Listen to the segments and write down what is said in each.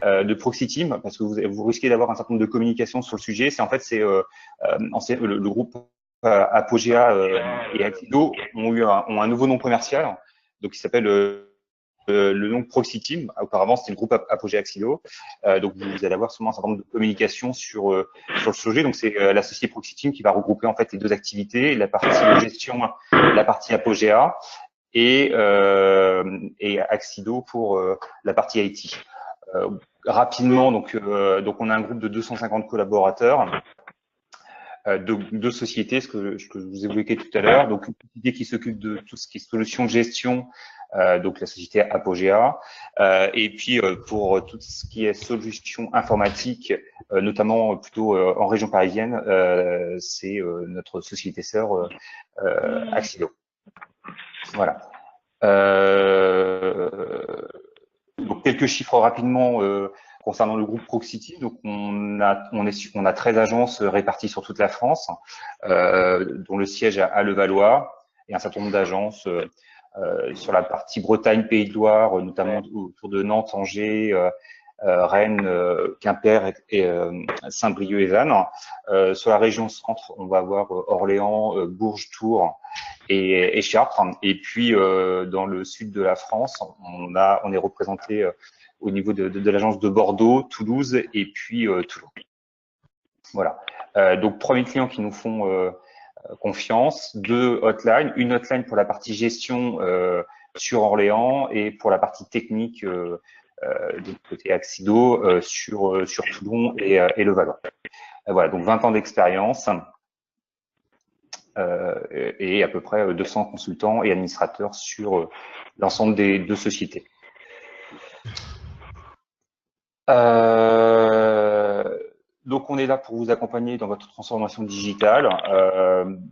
De Proxy Team, parce que vous risquez d'avoir un certain nombre de communications sur le sujet. C'est en fait le groupe Apogea et Axido ont un nouveau nom commercial, donc il s'appelle le nom Proxy Team. Auparavant, c'était le groupe Apogea Axido. Donc vous allez avoir sûrement un certain nombre de communications sur le sujet. Donc c'est l'associé Proxy Team qui va regrouper en fait les deux activités, la partie gestion, la partie Apogea et Axido pour la partie IT. Rapidement, donc on a un groupe de 250 collaborateurs, deux sociétés, ce que je vous évoquais tout à l'heure. Donc une société qui s'occupe de tout ce qui est solutions de gestion, donc la société Apogea, et puis pour tout ce qui est solutions informatiques, notamment plutôt en région parisienne, c'est notre société sœur Axido. Voilà. Donc quelques chiffres rapidement concernant le groupe Proxy Team. Donc on a 13 agences réparties sur toute la France, dont le siège à Levallois, et un certain nombre d'agences sur la partie Bretagne, Pays de Loire, notamment autour de Nantes, Angers, Rennes, Quimper et Saint-Brieuc et Vannes. Sur la région centre, on va avoir Orléans, Bourges, Tours et Chartres. Et puis dans le sud de la France, on est représenté au niveau de l'agence de Bordeaux, Toulouse et puis Toulon. Voilà. Donc 3000 clients qui nous font confiance, 2 hotlines, une hotline pour la partie gestion sur Orléans et pour la partie technique du côté Axido sur Toulon et Levallois. Voilà, donc 20 ans d'expérience et à peu près 200 consultants et administrateurs sur l'ensemble des deux sociétés. Donc on est là pour vous accompagner dans votre transformation digitale.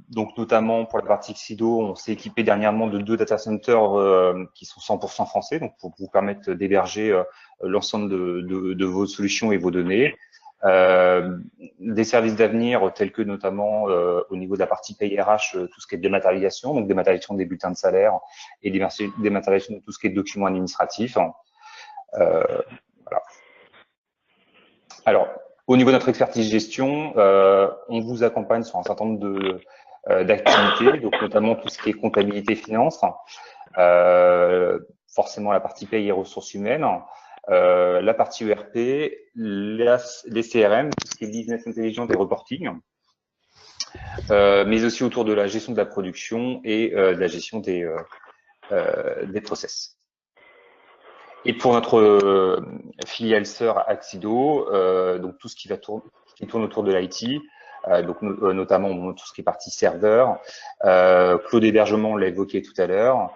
Donc notamment pour la partie Axido, on s'est équipé dernièrement de 2 data centers qui sont 100% français, donc pour vous permettre d'héberger l'ensemble de vos solutions et vos données. Des services d'avenir tels que notamment au niveau de la partie paye RH, tout ce qui est dématérialisation, donc dématérialisation des bulletins de salaire et dématérialisation de tout ce qui est documents administratifs. Voilà. Alors, au niveau de notre expertise gestion, on vous accompagne sur un certain nombre d'activités, donc notamment tout ce qui est comptabilité finance, forcément la partie paye et ressources humaines, la partie ERP, les CRM, tout ce qui est business intelligence et reporting, mais aussi autour de la gestion de la production et de la gestion des process. Et pour notre filiale sœur Axido, donc tout ce qui tourne autour de l'IT, donc notamment tout ce qui est partie serveur, cloud d'hébergement, on l'a évoqué tout à l'heure,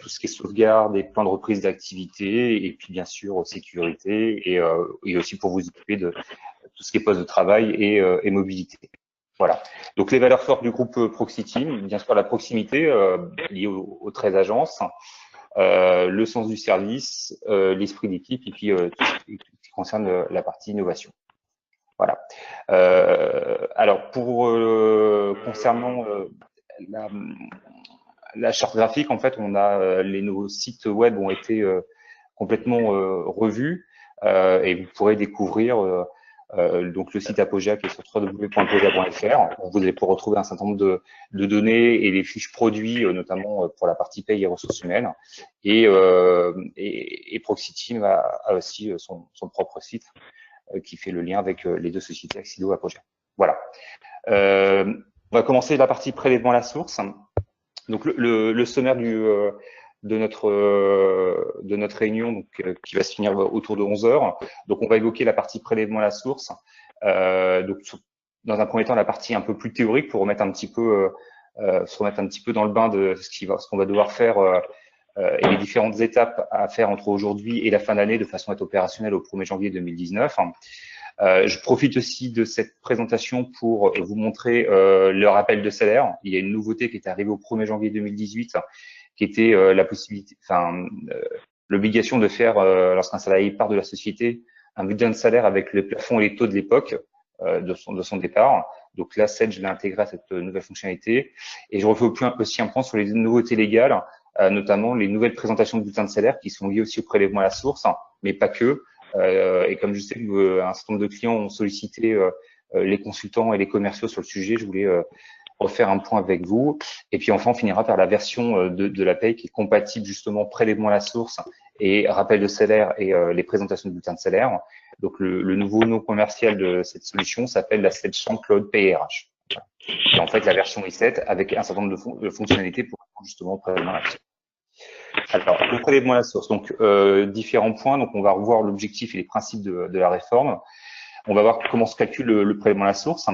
tout ce qui est sauvegarde et plan de reprise d'activité, et puis bien sûr sécurité et aussi pour vous occuper de tout ce qui est poste de travail et mobilité. Voilà. Donc les valeurs fortes du groupe Proxy Team, bien sûr la proximité liée aux 13 agences. Le sens du service, l'esprit d'équipe et puis tout ce qui concerne la partie innovation. Voilà. Alors pour concernant la charte graphique, en fait, nos sites web ont été complètement revus et vous pourrez découvrir donc le site Apogea qui est sur www.apogea.fr. Vous allez pouvoir retrouver un certain nombre de données et les fiches produits, notamment pour la partie paye et ressources humaines. Et Proxy Team a aussi son propre site qui fait le lien avec les deux sociétés Axido et Apogea. Voilà. On va commencer la partie prélèvement à la source. Donc le sommaire de notre réunion, donc, qui va se finir autour de 11 heures. Donc, on va évoquer la partie prélèvement à la source. Donc, dans un premier temps, la partie un peu plus théorique pour remettre un petit peu, se remettre un petit peu dans le bain de ce qu'on va devoir faire et les différentes étapes à faire entre aujourd'hui et la fin d'année de façon à être opérationnelle au 1er janvier 2019. Je profite aussi de cette présentation pour vous montrer le rappel de salaire. Il y a une nouveauté qui est arrivée au 1er janvier 2018 qui était la possibilité, l'obligation de faire, lorsqu'un salarié part de la société, un bulletin de salaire avec le plafond et les taux de l'époque de son départ. Donc là, je l'ai intégré à cette nouvelle fonctionnalité. Et je refais aussi un point sur les nouveautés légales, notamment les nouvelles présentations de bulletins de salaire qui sont liées aussi au prélèvement à la source, mais pas que. Et comme je sais qu'un certain nombre de clients ont sollicité les consultants et les commerciaux sur le sujet, je voulais refaire un point avec vous. Et puis enfin, on finira par la version de la paye qui est compatible justement prélèvement à la source et rappel de salaire et les présentations de bulletins de salaire. Donc le nouveau nom commercial de cette solution s'appelle la Sledgehammer Cloud PRH. Et en fait, la version i7 avec un certain nombre de fonctionnalités pour justement prélèvement à la source. Alors, le prélèvement à la source, donc différents points. Donc, on va revoir l'objectif et les principes de la réforme. On va voir comment se calcule le prélèvement à la source.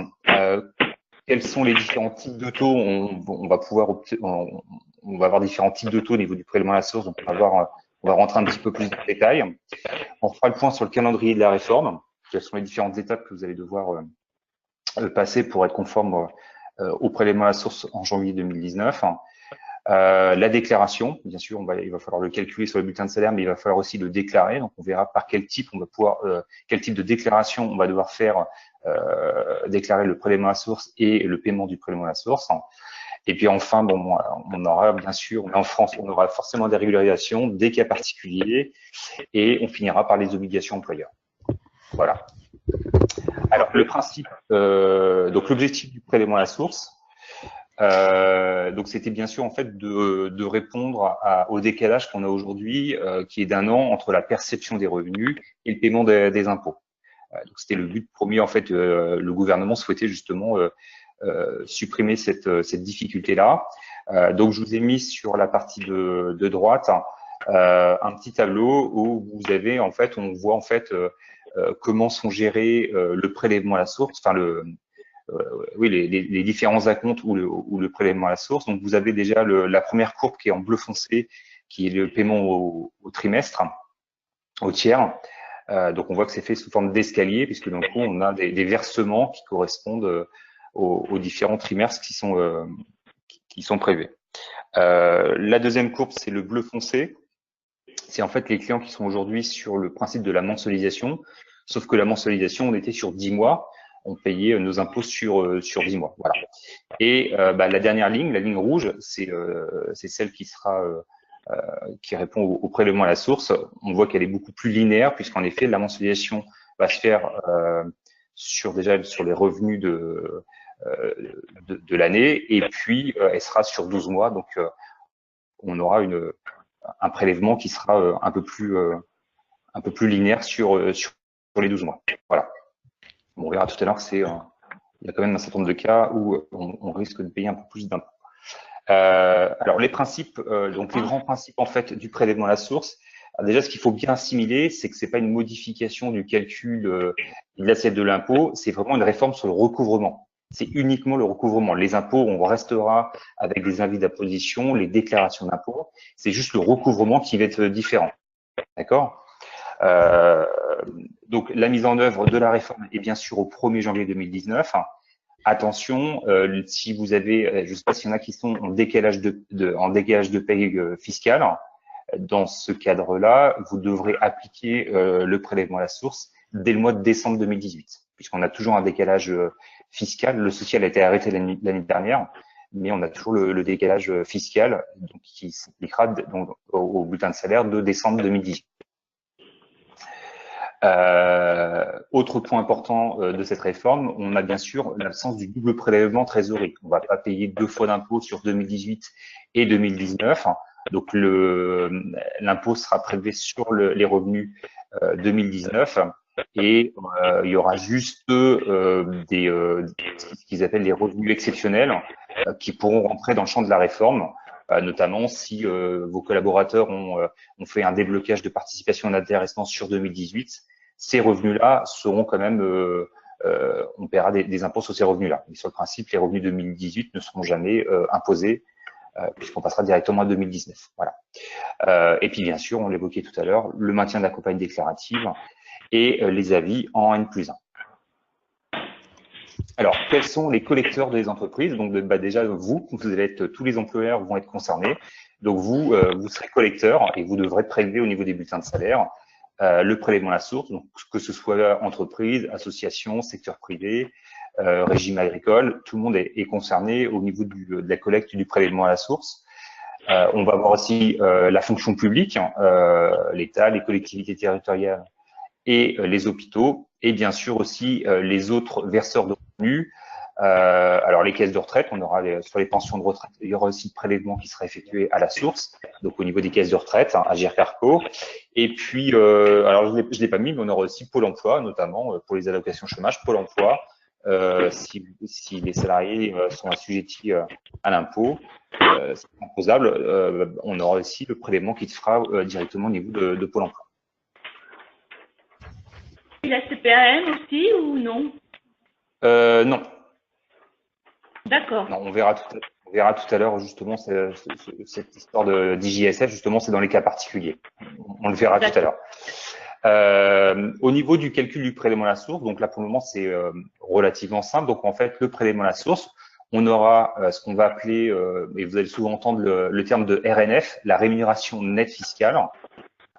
Quels sont les différents types de taux? On va avoir différents types de taux au niveau du prélèvement à la source. Donc, on va rentrer un petit peu plus dans le détail. On fera le point sur le calendrier de la réforme. Quelles sont les différentes étapes que vous allez devoir passer pour être conforme au prélèvement à la source en janvier 2019. La déclaration, bien sûr, il va falloir le calculer sur le bulletin de salaire, mais il va falloir aussi le déclarer. Donc, on verra par quel type quel type de déclaration on va devoir faire déclarer le prélèvement à la source et le paiement du prélèvement à la source. Et puis enfin, on aura bien sûr, en France, on aura forcément des régularisations, des cas particuliers, et on finira par les obligations employeurs. Voilà. Alors, le principe, donc l'objectif du prélèvement à la source. Donc c'était bien sûr en fait de répondre au décalage qu'on a aujourd'hui, qui est d'1 an entre la perception des revenus et le paiement des impôts. Donc c'était le but premier en fait. Le gouvernement souhaitait justement supprimer cette difficulté-là. Donc je vous ai mis sur la partie de droite un petit tableau où vous avez en fait, on voit en fait comment sont gérés le prélèvement à la source, enfin les différents acomptes ou le prélèvement à la source. Donc, vous avez déjà la première courbe qui est en bleu foncé, qui est le paiement au trimestre, au tiers. Donc, on voit que c'est fait sous forme d'escalier, puisque d'un coup, on a des versements qui correspondent aux différents trimestres qui sont prévus. La deuxième courbe, c'est le bleu foncé. C'est en fait les clients qui sont aujourd'hui sur le principe de la mensualisation, sauf que la mensualisation, on était sur 10 mois. On payait nos impôts sur 10 mois. Voilà. Et la dernière ligne, la ligne rouge, c'est celle qui répond au prélèvement à la source. On voit qu'elle est beaucoup plus linéaire, puisqu'en effet, la mensualisation va se faire sur les revenus de l'année, et puis elle sera sur 12 mois. Donc, on aura un prélèvement qui sera un peu plus linéaire sur les 12 mois. Voilà. On verra tout à l'heure qu'il y a quand même un certain nombre de cas où on risque de payer un peu plus d'impôts. Alors les principes, donc les grands principes en fait du prélèvement à la source. Alors, déjà, ce qu'il faut bien assimiler, c'est que c'est pas une modification du calcul de l'assiette de l'impôt, c'est vraiment une réforme sur le recouvrement. C'est uniquement le recouvrement. Les impôts, on restera avec des avis d'imposition, les déclarations d'impôts. C'est juste le recouvrement qui va être différent. D'accord ? Donc, la mise en œuvre de la réforme est bien sûr au 1er janvier 2019. Attention, si vous avez, je ne sais pas s'il y en a qui sont en décalage de paye fiscale, dans ce cadre-là, vous devrez appliquer le prélèvement à la source dès le mois de décembre 2018, puisqu'on a toujours un décalage fiscal. Le social a été arrêté l'année dernière, mais on a toujours le décalage fiscal donc, qui s'appliquera au bulletin de salaire de décembre 2018. Autre point important de cette réforme, on a bien sûr l'absence du double prélèvement trésorerie. On ne va pas payer 2 fois d'impôt sur 2018 et 2019. Donc l'impôt sera prélevé sur les revenus 2019 et il y aura juste ce qu'ils appellent les revenus exceptionnels qui pourront rentrer dans le champ de la réforme. Notamment si vos collaborateurs ont fait un déblocage de participation et d'intéressement sur 2018, ces revenus-là seront quand même, on paiera des impôts sur ces revenus-là. Mais sur le principe, les revenus 2018 ne seront jamais imposés puisqu'on passera directement à 2019. Voilà. Et puis bien sûr, on l'évoquait tout à l'heure, le maintien de la campagne déclarative et les avis en N+1. Alors, quels sont les collecteurs des entreprises? Donc, déjà, vous allez être, tous les employeurs vont être concernés. Donc, vous serez collecteur et vous devrez prélever au niveau des bulletins de salaire le prélèvement à la source, donc que ce soit entreprise, association, secteur privé, régime agricole, tout le monde est concerné au niveau de la collecte du prélèvement à la source. On va voir aussi la fonction publique, l'État, les collectivités territoriales et les hôpitaux, et bien sûr aussi les autres verseurs de revenus. Alors les caisses de retraite, on aura sur les pensions de retraite, il y aura aussi le prélèvement qui sera effectué à la source, donc au niveau des caisses de retraite, Agir Carco. Et puis, alors je l'ai pas mis, mais on aura aussi Pôle Emploi, notamment pour les allocations chômage, Pôle Emploi, si les salariés sont assujettis à l'impôt, c'est imposable, on aura aussi le prélèvement qui se fera directement au niveau de Pôle Emploi. La CPAM aussi ou non? Non. D'accord. On verra tout à l'heure justement cette histoire d'IJSF, justement, c'est dans les cas particuliers. On le verra tout à l'heure. Au niveau du calcul du prélèvement à la source, donc là pour le moment c'est relativement simple. Donc en fait, le prélèvement à la source, on aura ce qu'on va appeler, et vous allez souvent entendre le terme de RNF, la rémunération nette fiscale.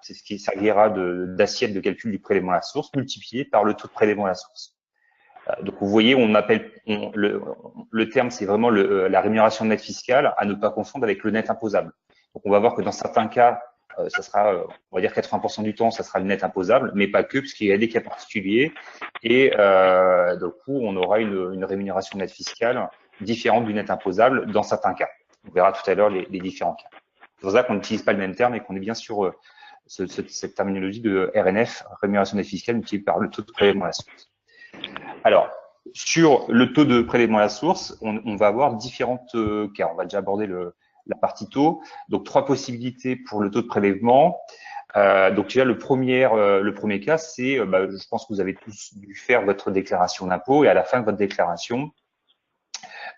C'est ce qui servira d'assiette de calcul du prélèvement à la source multiplié par le taux de prélèvement à la source. Donc vous voyez, le terme, c'est vraiment la rémunération nette fiscale, à ne pas confondre avec le net imposable. Donc on va voir que dans certains cas, ça sera, on va dire 80% du temps, ça sera le net imposable, mais pas que, puisqu'il y a des cas particuliers. Et du coup, on aura une rémunération nette fiscale différente du net imposable dans certains cas. On verra tout à l'heure les différents cas. C'est pour ça qu'on n'utilise pas le même terme et qu'on est bien sur cette terminologie de RNF, rémunération nette fiscale, multipliée par le taux de prélèvement à la source. Alors, sur le taux de prélèvement à la source, on va avoir différentes cas. On va déjà aborder la partie taux. Donc, 3 possibilités pour le taux de prélèvement. Donc, déjà, le premier cas, c'est, je pense que vous avez tous dû faire votre déclaration d'impôt et à la fin de votre déclaration,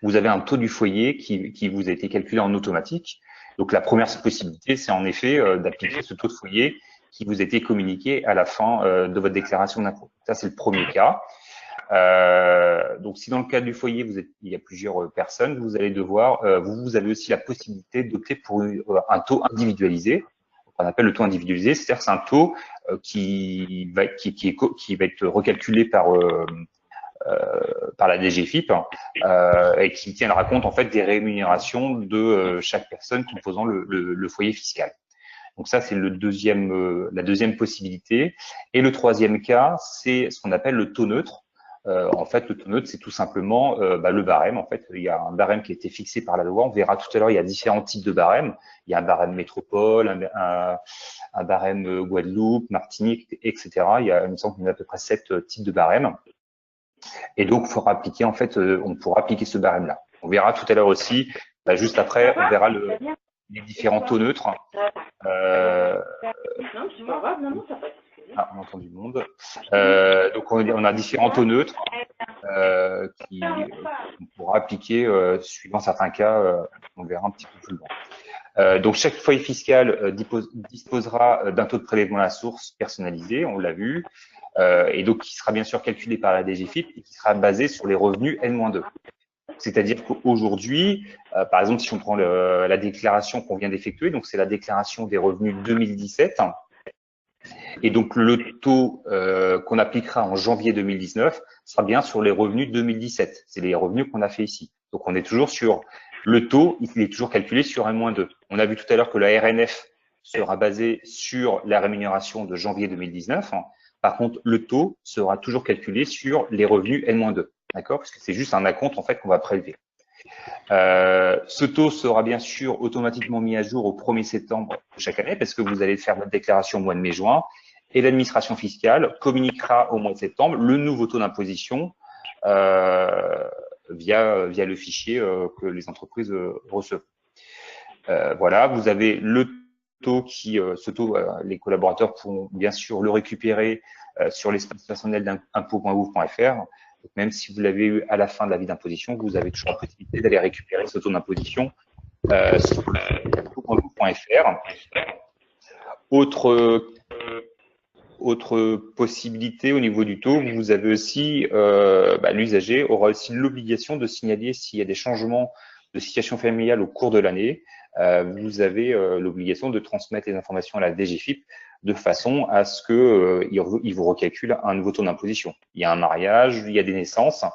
vous avez un taux du foyer qui vous a été calculé en automatique. Donc, la première possibilité, c'est en effet d'appliquer ce taux de foyer qui vous a été communiqué à la fin de votre déclaration d'impôt. Ça, c'est le premier cas. Donc, si dans le cadre du foyer, il y a plusieurs personnes, vous allez devoir, vous avez aussi la possibilité d'opter pour un taux individualisé, qu'on appelle le taux individualisé, c'est-à-dire que c'est un taux qui va être recalculé par la DGFiP et qui tiendra compte en fait des rémunérations de chaque personne composant le foyer fiscal. Donc ça, c'est la deuxième possibilité. Et le troisième cas, c'est ce qu'on appelle le taux neutre. En fait, le taux neutre, c'est tout simplement le barème. En fait, il y a un barème qui a été fixé par la loi. On verra tout à l'heure, il y a différents types de barèmes. Il y a un barème métropole, un barème Guadeloupe, Martinique, etc. Il me semble qu'il y a à peu près 7 types de barèmes. Et donc, on pourra appliquer ce barème-là. On verra tout à l'heure aussi, juste après, on verra les différents taux neutres. On entend du monde. Donc, on a différents taux neutres qu'on pourra appliquer suivant certains cas. On verra un petit peu plus loin. Donc, chaque foyer fiscal disposera d'un taux de prélèvement à la source personnalisé, on l'a vu, et donc qui sera bien sûr calculé par la DGFiP et qui sera basé sur les revenus N-2. C'est-à-dire qu'aujourd'hui, par exemple, si on prend la déclaration qu'on vient d'effectuer, donc c'est la déclaration des revenus 2017, et donc le taux qu'on appliquera en janvier 2019 sera bien sur les revenus 2017. C'est les revenus qu'on a fait ici. Donc on est toujours sur le taux, il est toujours calculé sur N-2. On a vu tout à l'heure que la RNF sera basée sur la rémunération de janvier 2019. Par contre, le taux sera toujours calculé sur les revenus N-2. D'accord? Parce que c'est juste un acompte en fait qu'on va prélever. Ce taux sera bien sûr automatiquement mis à jour au 1er septembre de chaque année parce que vous allez faire votre déclaration au mois de mai-juin et l'administration fiscale communiquera au mois de septembre le nouveau taux d'imposition via le fichier que les entreprises reçoivent. Voilà, vous avez le taux les collaborateurs pourront bien sûr le récupérer sur l'espace personnel d'impôt.gouv.fr. Même si vous l'avez eu à la fin de l'avis d'imposition, vous avez toujours la possibilité d'aller récupérer ce taux d'imposition sur impôt.gouv.fr. Autre possibilité au niveau du taux, vous avez aussi, l'usager aura aussi l'obligation de signaler s'il y a des changements de situation familiale au cours de l'année. Vous avez l'obligation de transmettre les informations à la DGFiP de façon à ce qu'il vous recalcule un nouveau taux d'imposition. Il y a un mariage, il y a des naissances,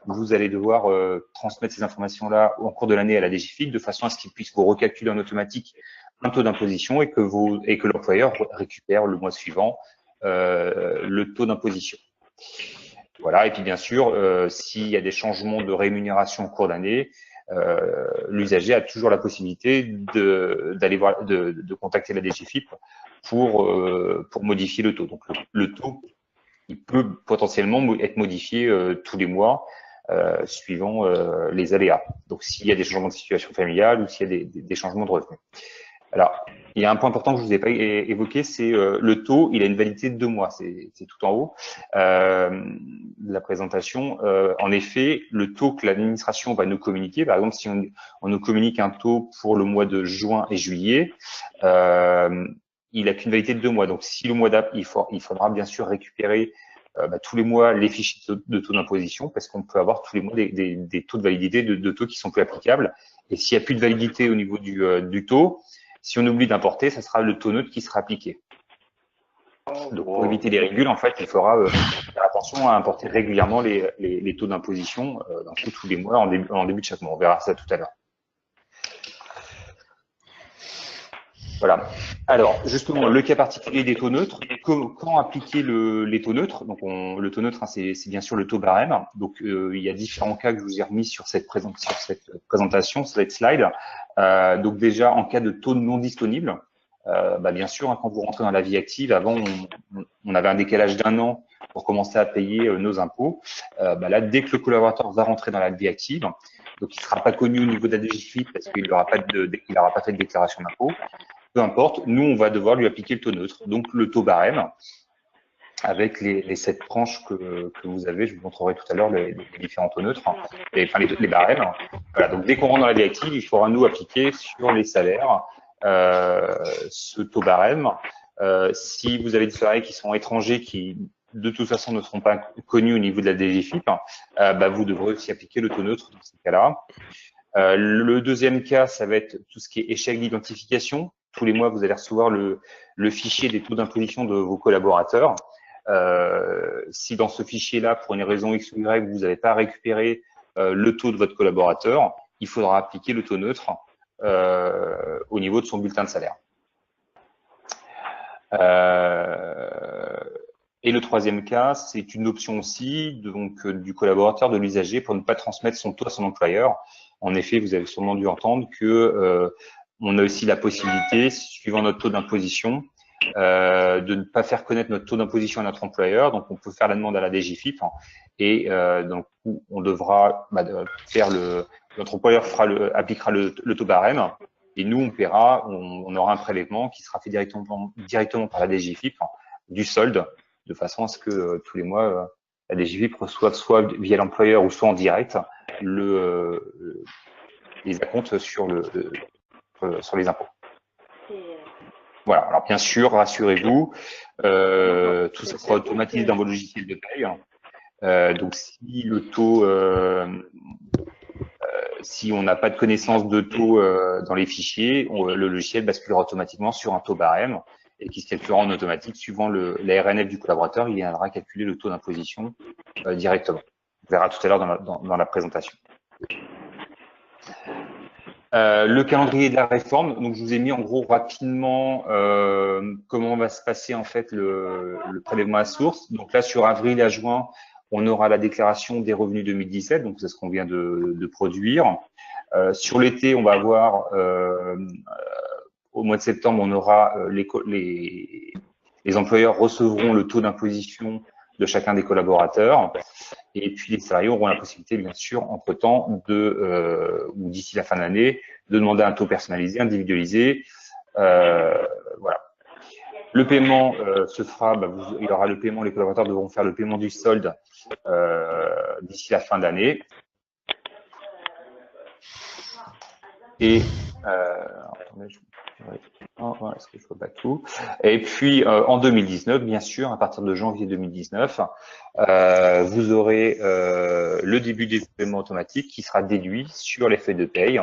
vous allez devoir transmettre ces informations-là en cours de l'année à la DGFiP de façon à ce qu'il puisse vous recalculer en automatique un taux d'imposition et que l'employeur récupère le mois suivant le taux d'imposition. Voilà. Et puis bien sûr, s'il y a des changements de rémunération en cours d'année, l'usager a toujours la possibilité de contacter la DGFiP pour modifier le taux. Donc le taux, il peut potentiellement être modifié tous les mois suivant les aléas. Donc s'il y a des changements de situation familiale ou s'il y a des changements de revenus. Alors, il y a un point important que je vous ai pas évoqué, c'est le taux, il a une validité de 2 mois, c'est tout en haut de la présentation. En effet, le taux que l'administration va nous communiquer, par exemple, si on nous communique un taux pour le mois de juin et juillet, il n'a qu'une validité de 2 mois. Donc, si le mois d'après, il faudra bien sûr récupérer tous les mois les fichiers de taux d'imposition, parce qu'on peut avoir tous les mois des taux de validité de taux qui sont plus applicables. Et s'il n'y a plus de validité au niveau du taux, si on oublie d'importer, ça sera le taux neutre qui sera appliqué. Donc, pour éviter les régules, en fait, il faudra faire attention à importer régulièrement les taux d'imposition tous les mois en début de chaque mois. On verra ça tout à l'heure. Voilà. Alors, justement, le cas particulier des taux neutres. Quand appliquer les taux neutres? Donc, le taux neutre, hein, c'est bien sûr le taux barème. Donc, il y a différents cas que je vous ai remis sur cette présentation, sur cette slide. Donc, déjà, en cas de taux non disponible, bien sûr, hein, quand vous rentrez dans la vie active, avant, on avait un décalage d'1 an pour commencer à payer nos impôts. Là, dès que le collaborateur va rentrer dans la vie active, donc il ne sera pas connu au niveau de la DGFiP parce qu'il n'aura pas fait de déclaration d'impôt. Peu importe, nous, on va devoir lui appliquer le taux neutre, donc le taux barème, avec les 7 tranches que vous avez. Je vous montrerai tout à l'heure les différents taux neutres, les barèmes. Voilà, donc dès qu'on rentre dans la vie active, il faudra nous appliquer sur les salaires ce taux barème. Si vous avez des salariés qui sont étrangers, qui de toute façon ne seront pas connus au niveau de la DGFiP, vous devrez aussi appliquer le taux neutre dans ces cas-là. Le deuxième cas, ça va être tout ce qui est échec d'identification. Tous les mois, vous allez recevoir le fichier des taux d'imposition de vos collaborateurs. Si dans ce fichier-là, pour une raison X ou Y, vous n'avez pas récupéré le taux de votre collaborateur, il faudra appliquer le taux neutre au niveau de son bulletin de salaire. Et le troisième cas, c'est une option aussi du collaborateur, de l'usager, pour ne pas transmettre son taux à son employeur. En effet, vous avez sûrement dû entendre que on a aussi la possibilité, suivant notre taux d'imposition, de ne pas faire connaître notre taux d'imposition à notre employeur. Donc, on peut faire la demande à la DGFiP et donc on devra notre employeur appliquera le taux barème et nous on paiera, on aura un prélèvement qui sera fait directement par la DGFiP du solde, de façon à ce que tous les mois la DGFiP reçoive soit via l'employeur ou soit en direct les acomptes sur les impôts. Voilà. Alors bien sûr, rassurez-vous, tout ça sera automatisé dans vos logiciels de paye. Donc si le taux, si on n'a pas de connaissance de taux dans les fichiers, le logiciel basculera automatiquement sur un taux barème et qui se calculera en automatique suivant la RNF du collaborateur. Il viendra calculer le taux d'imposition directement. On verra tout à l'heure dans la présentation. Le calendrier de la réforme, donc je vous ai mis en gros rapidement comment va se passer en fait le prélèvement à source. Donc là, sur avril à juin, on aura la déclaration des revenus 2017, donc c'est ce qu'on vient de produire. Sur l'été, on va avoir au mois de septembre, on aura les employeurs recevront le taux d'imposition de chacun des collaborateurs. Et puis, les salariés auront la possibilité, bien sûr, entre-temps, ou d'ici la fin de l'année, de demander un taux personnalisé, individualisé. Voilà. Le paiement se fera, il y aura le paiement, les collaborateurs devront faire le paiement du solde d'ici la fin d'année. Et, attendez, est-ce que je vois pas tout? Et puis en 2019, bien sûr, à partir de janvier 2019, vous aurez le début des paiements automatiques qui sera déduit sur les feuilles de paye.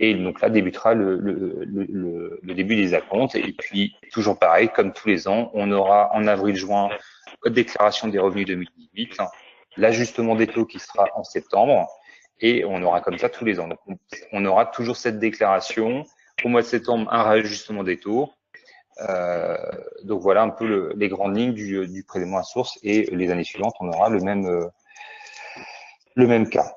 Et donc là débutera le début des acomptes. Et puis toujours pareil, comme tous les ans, on aura en avril-juin votre déclaration des revenus 2018, l'ajustement des taux qui sera en septembre, et on aura comme ça tous les ans. Donc, on aura toujours cette déclaration. Au mois de septembre, un réajustement des taux. Donc voilà un peu les grandes lignes du prélèvement à source, et les années suivantes, on aura le même cas.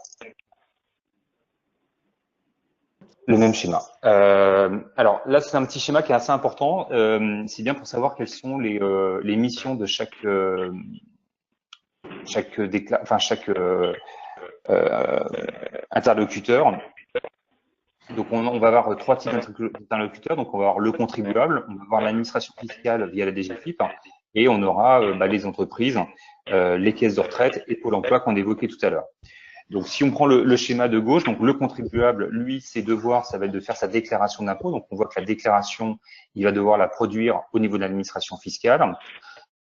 Le même schéma. Alors là, c'est un petit schéma qui est assez important. C'est bien pour savoir quelles sont les missions de chaque interlocuteur. Donc, on va avoir 3 types d'interlocuteurs. Donc, on va avoir le contribuable, on va avoir l'administration fiscale via la DGFiP, et on aura les entreprises, les caisses de retraite et Pôle emploi qu'on évoquait tout à l'heure. Donc, si on prend le schéma de gauche, donc le contribuable, lui, ses devoirs, ça va être de faire sa déclaration d'impôt. Donc, on voit que la déclaration, il va devoir la produire au niveau de l'administration fiscale.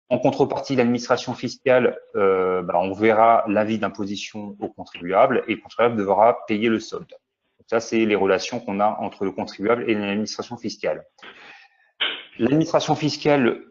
En contrepartie, l'administration fiscale, on verra l'avis d'imposition au contribuable, et le contribuable devra payer le solde. Donc, ça, c'est les relations qu'on a entre le contribuable et l'administration fiscale. L'administration fiscale,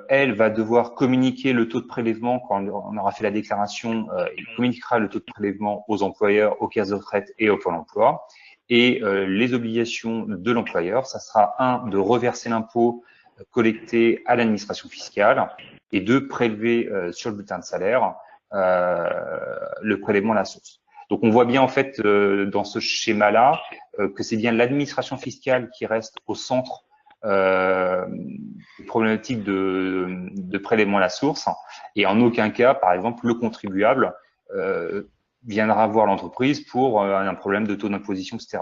elle, va devoir communiquer le taux de prélèvement quand on aura fait la déclaration. Il communiquera le taux de prélèvement aux employeurs, aux caisses de retraite et au Pôle emploi. Et les obligations de l'employeur, ça sera de reverser l'impôt collecté à l'administration fiscale, et de prélever sur le bulletin de salaire le prélèvement à la source. Donc, on voit bien en fait dans ce schéma-là que c'est bien l'administration fiscale qui reste au centre problématique de prélèvement à la source, et en aucun cas, par exemple, le contribuable viendra voir l'entreprise pour un problème de taux d'imposition, etc.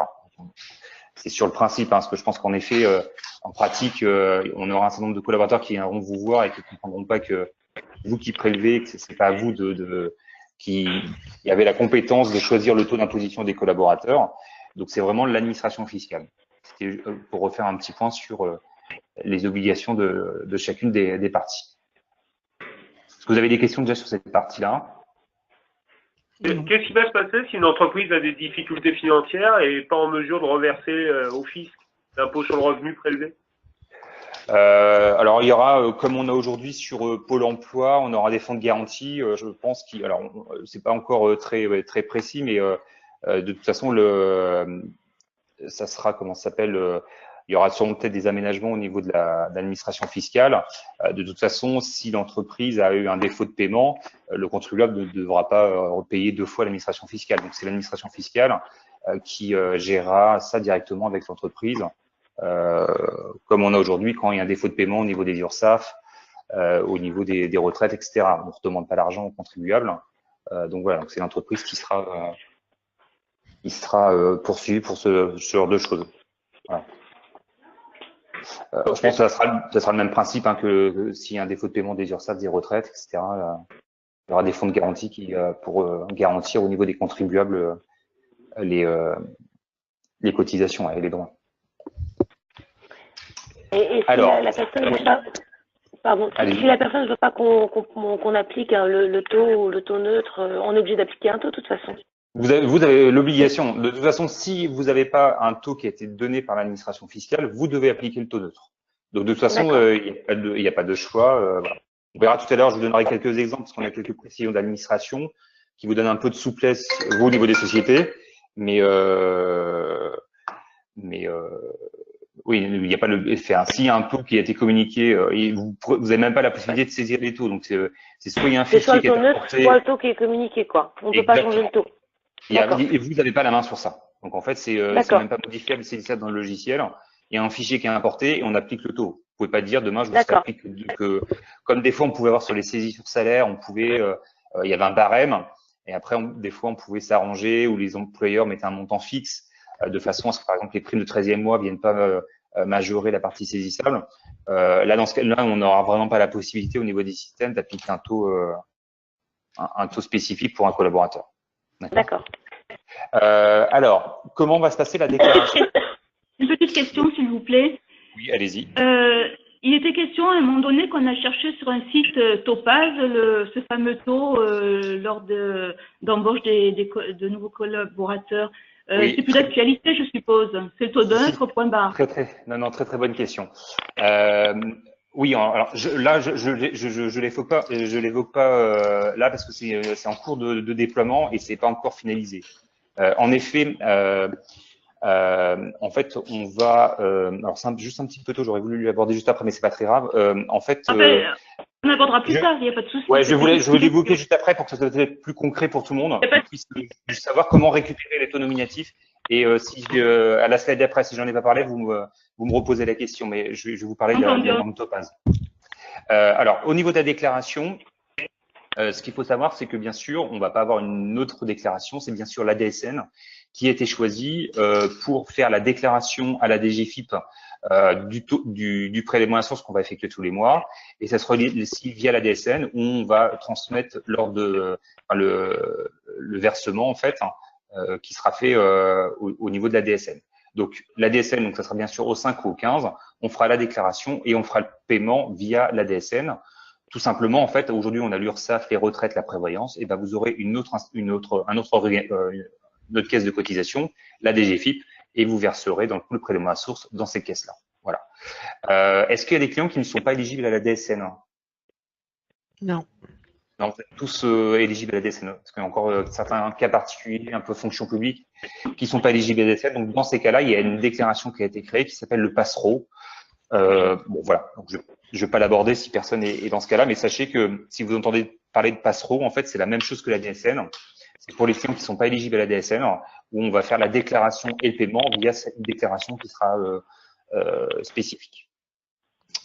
C'est sur le principe, parce que je pense qu'en effet, en pratique, on aura un certain nombre de collaborateurs qui viendront vous voir et qui ne comprendront pas que vous qui prélevez, que c'est pas vous qui avez la compétence de choisir le taux d'imposition des collaborateurs. Donc, c'est vraiment l'administration fiscale. C'était pour refaire un petit point sur les obligations de chacune des parties. Est-ce que vous avez des questions déjà sur cette partie-là? Qu'est-ce qui va se passer si une entreprise a des difficultés financières et n'est pas en mesure de reverser au fisc l'impôt sur le revenu prélevé? Alors, il y aura, comme on a aujourd'hui sur Pôle emploi, on aura des fonds de garantie. Je pense alors, c'est pas encore très précis, mais de toute façon, ça sera, comment ça s'appelle, il y aura sûrement peut-être des aménagements au niveau de l'administration fiscale. De toute façon, si l'entreprise a eu un défaut de paiement, le contribuable ne devra pas repayer 2 fois l'administration fiscale. Donc, c'est l'administration fiscale qui gérera ça directement avec l'entreprise, comme on a aujourd'hui quand il y a un défaut de paiement au niveau des URSSAF, au niveau des retraites, etc. On ne demande pas l'argent au contribuable. Donc, voilà, c'est l'entreprise qui sera poursuivi pour ce genre de choses. Voilà. Je pense que ça sera le même principe que s'il y a un défaut de paiement des URSSAF, des retraites, etc. Il y aura des fonds de garantie pour garantir au niveau des contribuables les cotisations et les droits. Et si alors, la personne ne veut pas, pardon, si la personne ne veut pas qu'on applique le taux ou le taux neutre, on est obligé d'appliquer un taux de toute façon. Vous avez l'obligation. De toute façon, si vous n'avez pas un taux qui a été donné par l'administration fiscale, vous devez appliquer le taux neutre. Donc, de toute façon, il n'y a pas de choix. Voilà. On verra tout à l'heure, je vous donnerai quelques exemples, parce qu'on a quelques précisions d'administration qui vous donnent un peu de souplesse, vous, au niveau des sociétés. Mais oui, il n'y a pas le effet. S'il y a un taux qui a été communiqué, vous n'avez même pas la possibilité de saisir les taux. Donc, c'est soit il y a un fichier qui est apporté, soit le taux qui est communiqué, quoi. On ne peut pas changer le taux. Et vous n'avez pas la main sur ça. Donc, en fait, c'est même pas modifiable, c'est ça dans le logiciel. Il y a un fichier qui est importé et on applique le taux. Vous pouvez pas dire demain, je vous applique comme des fois, on pouvait avoir sur les saisies sur salaire, il y avait un barème. Et après, des fois, on pouvait s'arranger où les employeurs mettaient un montant fixe de façon à ce que, par exemple, les primes de 13e mois viennent pas majorer la partie saisissable. Là, dans ce cas-là, on n'aura vraiment pas la possibilité au niveau des systèmes d'appliquer un taux spécifique pour un collaborateur. D'accord. Alors, comment va se passer la déclaration? Une petite question, s'il vous plaît. Oui, allez-y. Il était question à un moment donné qu'on a cherché sur un site Topaz ce fameux taux lors d'embauche de nouveaux collaborateurs. Oui, c'est plus d'actualité, je suppose. C'est le taux neutre, point barre. Très bonne question. Oui, alors je l'évoque pas là parce que c'est en cours de déploiement et c'est pas encore finalisé. En effet, en fait, on va alors juste un petit peu tôt, j'aurais voulu l'aborder juste après, mais c'est pas très grave. En fait, on abordera plus tard, il n'y a pas de souci. Ouais, je voulais l'évoquer juste après pour que ça soit peut-être plus concret pour tout le monde, qu'on puisse juste savoir comment récupérer les taux nominatifs. Et si à la slide d'après, si j'en ai pas parlé, vous me reposez la question, mais je vais vous parler de la norme Topaz. Alors, au niveau de la déclaration, ce qu'il faut savoir, c'est que bien sûr, on va pas avoir une autre déclaration, c'est bien sûr l'ADSN qui a été choisie pour faire la déclaration à la DGFiP du prélèvement à la source qu'on va effectuer tous les mois, et ça sera aussi via l'ADSN où on va transmettre lors de le versement en fait qui sera fait au niveau de l'ADSN. Donc l'ADSN, donc ça sera bien sûr au 5 ou au 15, on fera la déclaration et on fera le paiement via l'ADSN. Tout simplement, en fait, aujourd'hui, on a l'URSSAF, les retraites, la prévoyance, et ben vous aurez une autre caisse de cotisation, la DGFiP, et vous verserez dans le prélèvement à source dans ces caisses-là. Voilà. Est-ce qu'il y a des clients qui ne sont pas éligibles à la DSN? Non. Non, vous êtes tous éligibles à la DSN, parce qu'il y a encore certains cas particuliers, un peu fonction publique, qui ne sont pas éligibles à la DSN. Donc, dans ces cas-là, il y a une déclaration qui a été créée qui s'appelle le Passereau. Bon, voilà. Donc, je ne vais pas l'aborder si personne est dans ce cas-là, mais sachez que si vous entendez parler de Passereau, en fait, c'est la même chose que la DSN. C'est pour les clients qui ne sont pas éligibles à la DSN, où on va faire la déclaration et le paiement via cette déclaration qui sera spécifique.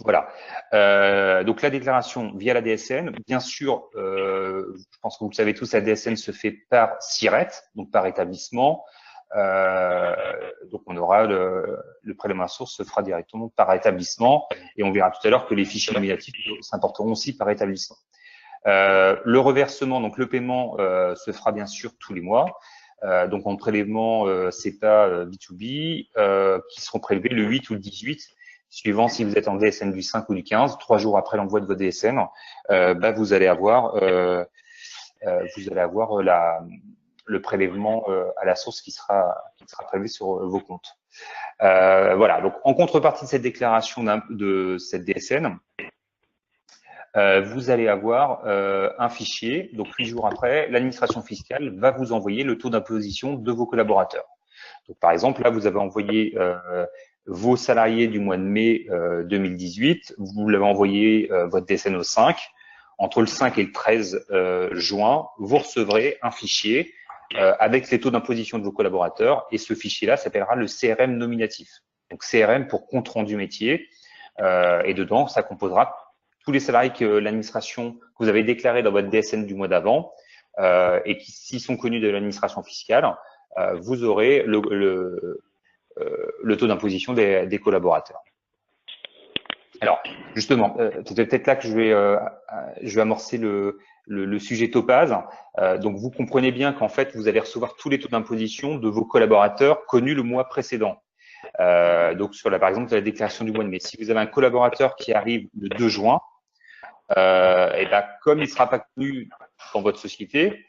Voilà. Donc la déclaration via la DSN, bien sûr, je pense que vous le savez tous, la DSN se fait par SIRET, donc par établissement. Donc on aura le prélèvement à source se fera directement par établissement, et on verra tout à l'heure que les fichiers nominatifs s'importeront aussi par établissement. Le reversement, donc le paiement, se fera bien sûr tous les mois. Donc en prélèvement CEPA B2B, qui seront prélevés le 8 ou le 18, suivant si vous êtes en DSN du 5 ou du 15, 3 jours après l'envoi de votre DSN, vous allez avoir le prélèvement à la source qui sera prélevé sur vos comptes. Voilà. Donc en contrepartie de cette déclaration de cette DSN, vous allez avoir un fichier. Donc 8 jours après, l'administration fiscale va vous envoyer le taux d'imposition de vos collaborateurs. Donc par exemple, là, vous avez envoyé vos salariés du mois de mai 2018, vous l'avez envoyé votre DSN au 5. Entre le 5 et le 13 juin, vous recevrez un fichier avec les taux d'imposition de vos collaborateurs, et ce fichier-là s'appellera le CRM nominatif. Donc CRM pour compte rendu métier, et dedans, ça composera tous les salariés que l'administration, que vous avez déclarés dans votre DSN du mois d'avant, et qui, s'ils sont connus de l'administration fiscale, vous aurez le taux d'imposition des collaborateurs. Alors, justement, c'est peut-être là que je vais amorcer le sujet Topaz. Donc, vous comprenez bien qu'en fait, vous allez recevoir tous les taux d'imposition de vos collaborateurs connus le mois précédent. Donc, par exemple, la déclaration du mois de mai. Si vous avez un collaborateur qui arrive le 2 juin, et comme il ne sera pas connu dans votre société,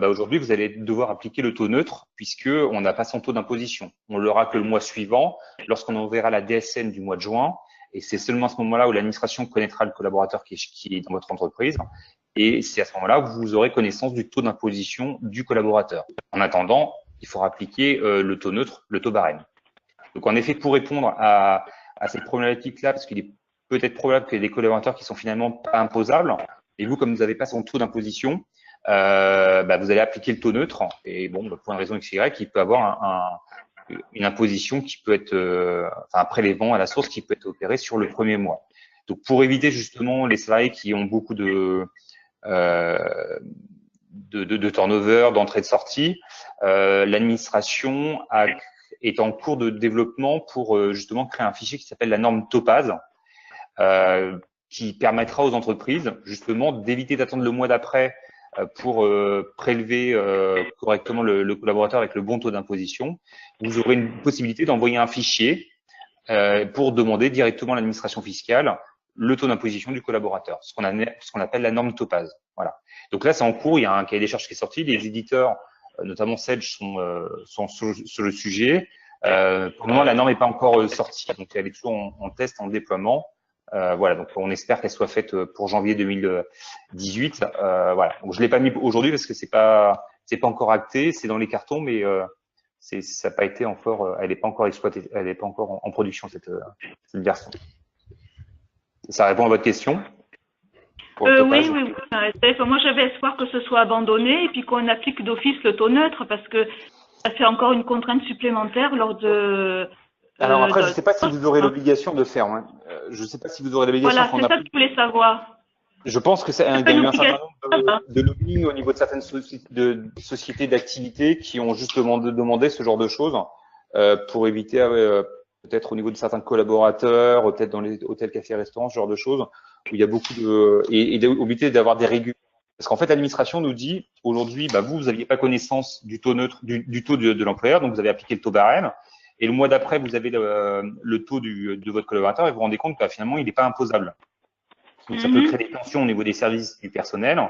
aujourd'hui, vous allez devoir appliquer le taux neutre puisqu'on n'a pas son taux d'imposition. On l'aura que le mois suivant, lorsqu'on enverra la DSN du mois de juin, et c'est seulement à ce moment-là où l'administration connaîtra le collaborateur qui est dans votre entreprise, et c'est à ce moment-là où vous aurez connaissance du taux d'imposition du collaborateur. En attendant, il faudra appliquer le taux neutre, le taux barème. Donc, en effet, pour répondre à cette problématique-là, parce qu'il est peut-être probable qu'il y ait des collaborateurs qui sont finalement pas imposables, et vous, comme vous n'avez pas son taux d'imposition, vous allez appliquer le taux neutre, et bon, pour une raison XY, il peut avoir une imposition qui peut être, un prélèvement à la source qui peut être opéré sur le premier mois. Donc, pour éviter justement les salariés qui ont beaucoup de turnover, d'entrée de sortie, l'administration est en cours de développement pour justement créer un fichier qui s'appelle la norme Topaz, qui permettra aux entreprises justement d'éviter d'attendre le mois d'après pour prélever correctement le collaborateur avec le bon taux d'imposition. Vous aurez une possibilité d'envoyer un fichier pour demander directement à l'administration fiscale le taux d'imposition du collaborateur, ce qu'on appelle la norme Topaz. Voilà. Donc là, c'est en cours, il y a un cahier des charges qui est sorti, les éditeurs, notamment Sedge, sont sur le sujet. Pour le moment, la norme n'est pas encore sortie, donc elle est toujours en test, en déploiement. Voilà, donc on espère qu'elle soit faite pour janvier 2018. Voilà, donc je l'ai pas mis aujourd'hui parce que c'est pas encore acté, c'est dans les cartons, mais ça n'a pas été encore, elle n'est pas encore exploitée, elle n'est pas encore en production cette version. Ça répond à votre question? Oui. Moi, j'avais espoir que ce soit abandonné et puis qu'on applique d'office le taux neutre parce que ça fait encore une contrainte supplémentaire lors de. Alors après, je ne sais pas si vous aurez l'obligation de faire. Hein. Je ne sais pas si vous aurez l'obligation. Voilà, c'est ça que je voulais savoir. Je pense que il y a eu un certain nombre de lobbying au niveau de certaines sociétés d'activité qui ont justement demandé ce genre de choses pour éviter peut-être au niveau de certains collaborateurs, peut-être dans les hôtels, cafés, restaurants, ce genre de choses où il y a beaucoup de et éviter d'avoir des règles. Parce qu'en fait, l'administration nous dit aujourd'hui, vous n'aviez pas connaissance du taux neutre, du taux de l'employeur, donc vous avez appliqué le taux barème. Et le mois d'après, vous avez le taux de votre collaborateur et vous vous rendez compte que finalement, il n'est pas imposable. Donc, ça peut créer des tensions au niveau des services du personnel.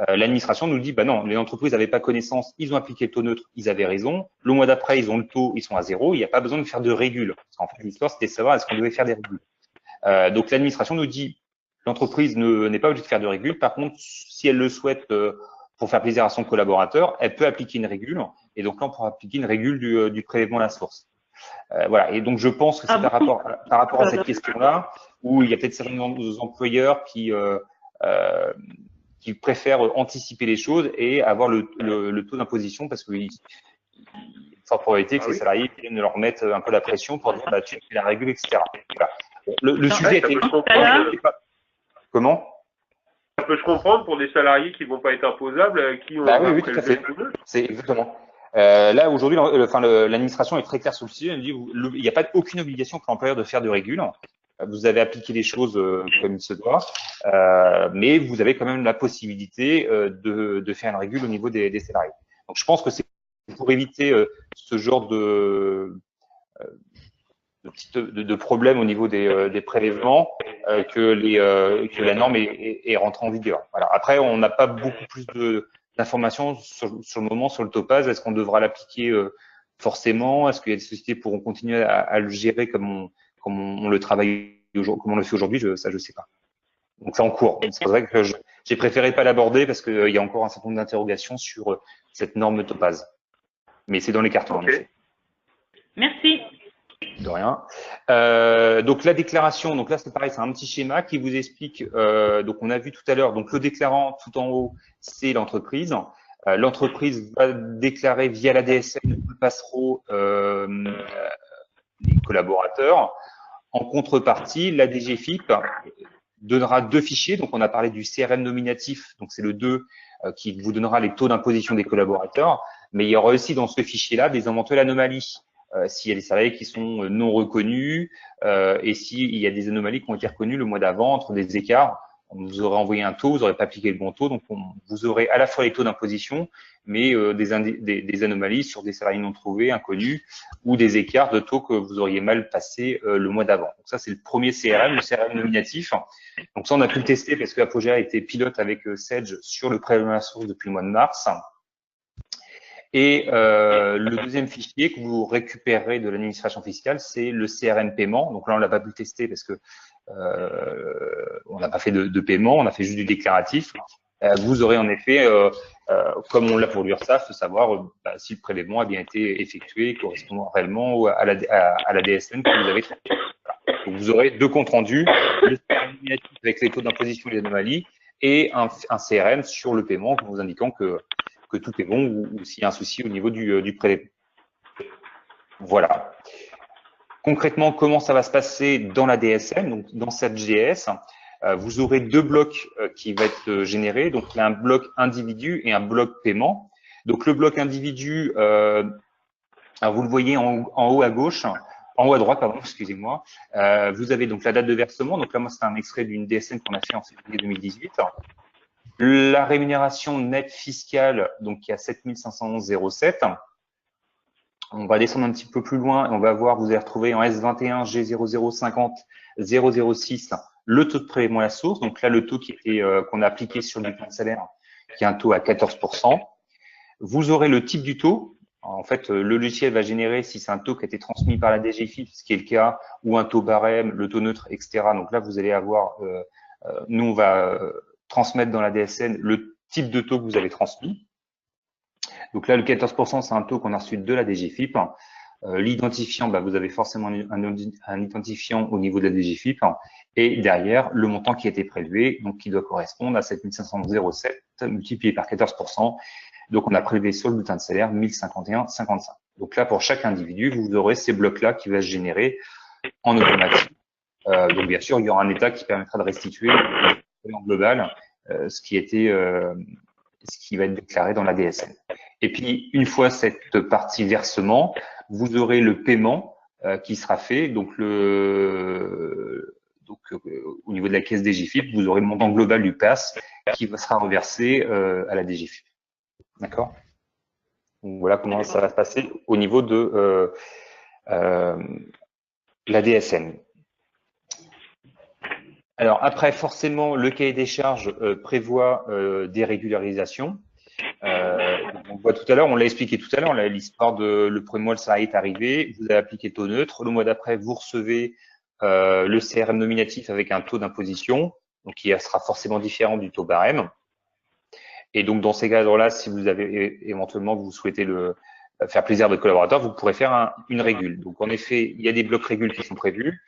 L'administration nous dit, non, les entreprises n'avaient pas connaissance, ils ont appliqué le taux neutre, ils avaient raison. Le mois d'après, ils ont le taux, ils sont à 0, il n'y a pas besoin de faire de régule. Parce qu'en fait, l'histoire, c'était de savoir est-ce qu'on devait faire des régules. Donc, l'administration nous dit, l'entreprise n'est pas obligée de faire de régule. Par contre, si elle le souhaite pour faire plaisir à son collaborateur, elle peut appliquer une régule. Et donc là, on pourra appliquer une régule du prélèvement à la source. Voilà. Et donc, je pense que c'est par rapport à cette question-là, où il y a peut-être certains employeurs qui préfèrent anticiper les choses et avoir le taux d'imposition parce qu'il y a une forte probabilité que les salariés viennent leur mettre un peu la pression pour dire tu fais la règle, etc. Voilà. Le sujet était pas. Comment? Ça peut se comprendre pour des salariés qui vont pas être imposables, qui ont oui, tout à fait. C'est exactement. Là, aujourd'hui, l'administration est très claire sur le sujet. Elle dit il n'y a pas aucune obligation pour l'employeur de faire de régule. Vous avez appliqué les choses comme il se doit, mais vous avez quand même la possibilité de faire une régule au niveau des salariés. Donc, je pense que c'est pour éviter ce genre de problèmes au niveau des prélèvements que la norme est rentrée en vigueur. Voilà. Après, on n'a pas beaucoup plus d'informations sur le moment sur le topage. Est-ce qu'on devra l'appliquer forcément? Est-ce qu'il y a des sociétés qui pourront continuer à le gérer comme on le travaille aujourd'hui, comme on le fait aujourd'hui? Ça, je sais pas. Donc, c'est en cours. C'est vrai que j'ai préféré pas l'aborder parce qu'il y a encore un certain nombre d'interrogations sur cette norme topaz. Mais c'est dans les cartons, en effet. Merci. De rien. Donc la déclaration, donc là c'est pareil, c'est un petit schéma qui vous explique. Donc on a vu tout à l'heure, donc le déclarant tout en haut, c'est l'entreprise. L'entreprise va déclarer via la DSN le passereau les collaborateurs. En contrepartie, la DGFiP donnera 2 fichiers. Donc on a parlé du CRM nominatif, donc c'est le 2 qui vous donnera les taux d'imposition des collaborateurs. Mais il y aura aussi dans ce fichier-là des éventuelles anomalies. S'il y a des salariés qui sont non reconnus et s'il y a des anomalies qui ont été reconnues le mois d'avant, entre des écarts, on vous aurait envoyé un taux, vous n'aurez pas appliqué le bon taux, donc vous aurez à la fois les taux d'imposition, mais des anomalies sur des salariés non trouvés, inconnus, ou des écarts de taux que vous auriez mal passé le mois d'avant. Donc ça, c'est le premier CRM, le CRM nominatif. Donc ça, on a pu le tester parce que Apogea a été pilote avec Sedge sur le prélèvement à la source depuis le mois de mars. Et le deuxième fichier que vous récupérez de l'administration fiscale, c'est le CRM paiement. Donc là, on l'a pas pu tester parce que on n'a pas fait de paiement, on a fait juste du déclaratif. Vous aurez en effet, comme on l'a pour l'URSSAF, savoir si le prélèvement a bien été effectué correspondant réellement à la DSN que vous avez traitée. Voilà. Donc vous aurez 2 comptes rendus, le CRM nominatif avec les taux d'imposition et les anomalies, et un CRM sur le paiement vous indiquant que tout est bon ou s'il y a un souci au niveau du prélèvement. Voilà. Concrètement, comment ça va se passer dans la DSN, donc dans cette GS, vous aurez 2 blocs qui vont être générés. Donc, il y a un bloc individu et un bloc paiement. Donc, le bloc individu, alors vous le voyez en haut à gauche, en haut à droite, pardon, excusez-moi. Vous avez donc la date de versement. Donc là, moi, c'est un extrait d'une DSN qu'on a fait en février 2018. La rémunération nette fiscale, donc qui est à 7511,07. On va descendre un petit peu plus loin et on va voir, vous allez retrouver en S21 G0050 006 le taux de prélèvement à la source. Donc là, le taux qu'on a appliqué sur le bulletin de salaire, qui est un taux à 14%. Vous aurez le type du taux. En fait, le logiciel va générer si c'est un taux qui a été transmis par la DGFiP, ce qui est le cas, ou un taux barème, le taux neutre, etc. Donc là, vous allez avoir, nous, on va transmettre dans la DSN le type de taux que vous avez transmis. Donc là, le 14%, c'est un taux qu'on a reçu de la DGFiP. L'identifiant, vous avez forcément un identifiant au niveau de la DGFiP. Et derrière, le montant qui a été prélevé, donc qui doit correspondre à 7507 multiplié par 14%. Donc, on a prélevé sur le bulletin de salaire 1051,55. Donc là, pour chaque individu, vous aurez ces blocs-là qui va se générer en automatique. Donc, bien sûr, il y aura un état qui permettra de restituer en global ce qui va être déclaré dans la DSN. Et puis, une fois cette partie versement, vous aurez le paiement qui sera fait. Donc, au niveau de la caisse DGFiP, vous aurez le montant global du PASS qui sera reversé à la DGFiP. D'accord? Donc, voilà comment ça va se passer au niveau de la DSN. Alors après, forcément, le cahier des charges prévoit des régularisations. On voit tout à l'heure, on l'a expliqué tout à l'heure, l'histoire de le premier mois, le salarié est arrivé, vous avez appliqué taux neutre. Le mois d'après, vous recevez le CRM nominatif avec un taux d'imposition, donc qui sera forcément différent du taux barème. Et donc, dans ces cadres-là, si vous avez éventuellement, vous souhaitez faire plaisir à votre collaborateur, vous pourrez faire une régule. Donc, en effet, il y a des blocs régules qui sont prévus.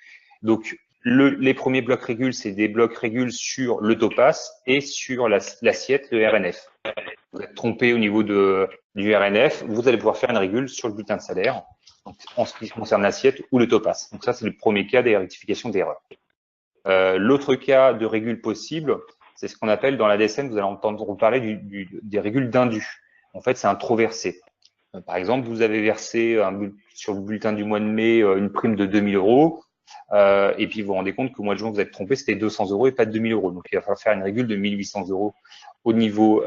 Donc, les premiers blocs régules, c'est des blocs régules sur le taux PASS et sur l'assiette, le RNF. Vous êtes trompé au niveau du RNF, vous allez pouvoir faire une régule sur le bulletin de salaire, donc, en ce qui concerne l'assiette ou le taux PASS. Donc, ça, c'est le premier cas des rectifications d'erreurs. L'autre cas de régule possible, c'est ce qu'on appelle dans la DSN, vous allez entendre parler des régules d'indu. En fait, c'est un trop versé. Par exemple, vous avez versé sur le bulletin du mois de mai une prime de 2000 €, et puis vous vous rendez compte qu'au mois de juin, vous êtes trompé, c'était 200 € et pas de 2000 €. Donc, il va falloir faire une régule de 1800 € au niveau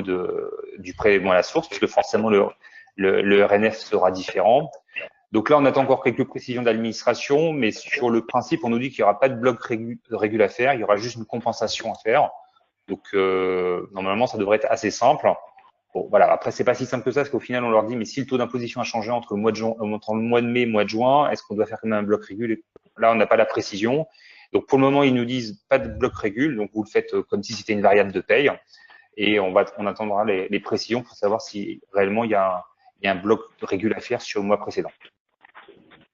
du prélèvement à la source, puisque forcément, le RNF sera différent. Donc là, on attend encore quelques précisions d'administration, mais sur le principe, on nous dit qu'il n'y aura pas de bloc régule à faire, il y aura juste une compensation à faire. Donc, normalement, ça devrait être assez simple. Bon, voilà. Après, c'est pas si simple que ça, parce qu'au final, on leur dit, mais si le taux d'imposition a changé entre le mois de mai et le mois de juin, est-ce qu'on doit faire quand même un bloc régule? Là, on n'a pas la précision. Donc, pour le moment, ils nous disent pas de bloc régule, donc vous le faites comme si c'était une variable de paye, et on attendra les précisions pour savoir si réellement il y a un bloc régule à faire sur le mois précédent.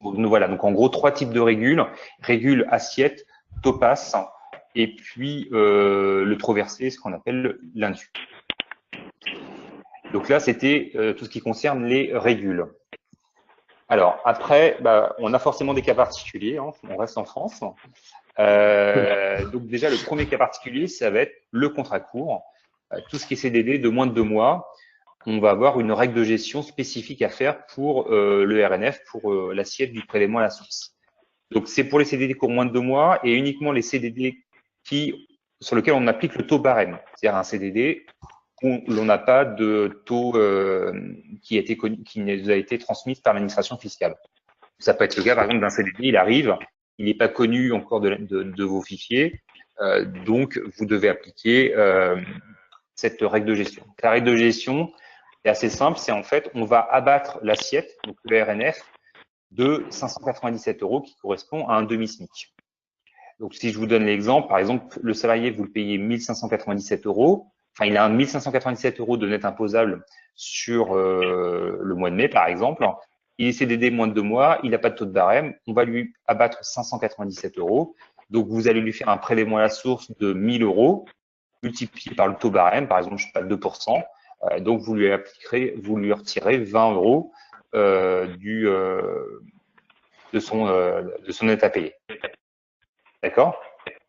Donc, voilà. Donc, en gros, 3 types de régules. Régule assiette, taux PASS, et puis le trop versé, ce qu'on appelle l'indu. Donc là, c'était tout ce qui concerne les régules. Alors, après, on a forcément des cas particuliers, hein, on reste en France. Donc déjà, le premier cas particulier, ça va être le contrat court. Tout ce qui est CDD de moins de 2 mois, on va avoir une règle de gestion spécifique à faire pour le RNF, pour l'assiette du prélèvement à la source. Donc, c'est pour les CDD qui ont moins de 2 mois et uniquement les CDD sur lesquels on applique le taux barème. C'est-à-dire un CDD où l'on n'a pas de taux qui nous a été transmis par l'administration fiscale. Ça peut être le cas, par exemple, d'un CDD, il arrive, il n'est pas connu encore de vos fichiers, donc vous devez appliquer cette règle de gestion. La règle de gestion est assez simple, c'est en fait, on va abattre l'assiette, donc le RNF, de 597 € qui correspond à un demi-SMIC. Donc, si je vous donne l'exemple, par exemple, le salarié, vous le payez 1597 €, enfin, il a 1597 € de net imposable sur le mois de mai, par exemple. Il est CDD moins de 2 mois, il n'a pas de taux de barème, on va lui abattre 597 €. Donc, vous allez lui faire un prélèvement à la source de 1000 € multiplié par le taux barème, par exemple, je ne sais pas, 2%. Donc, vous lui retirez 20 € de son net à payer. D'accord?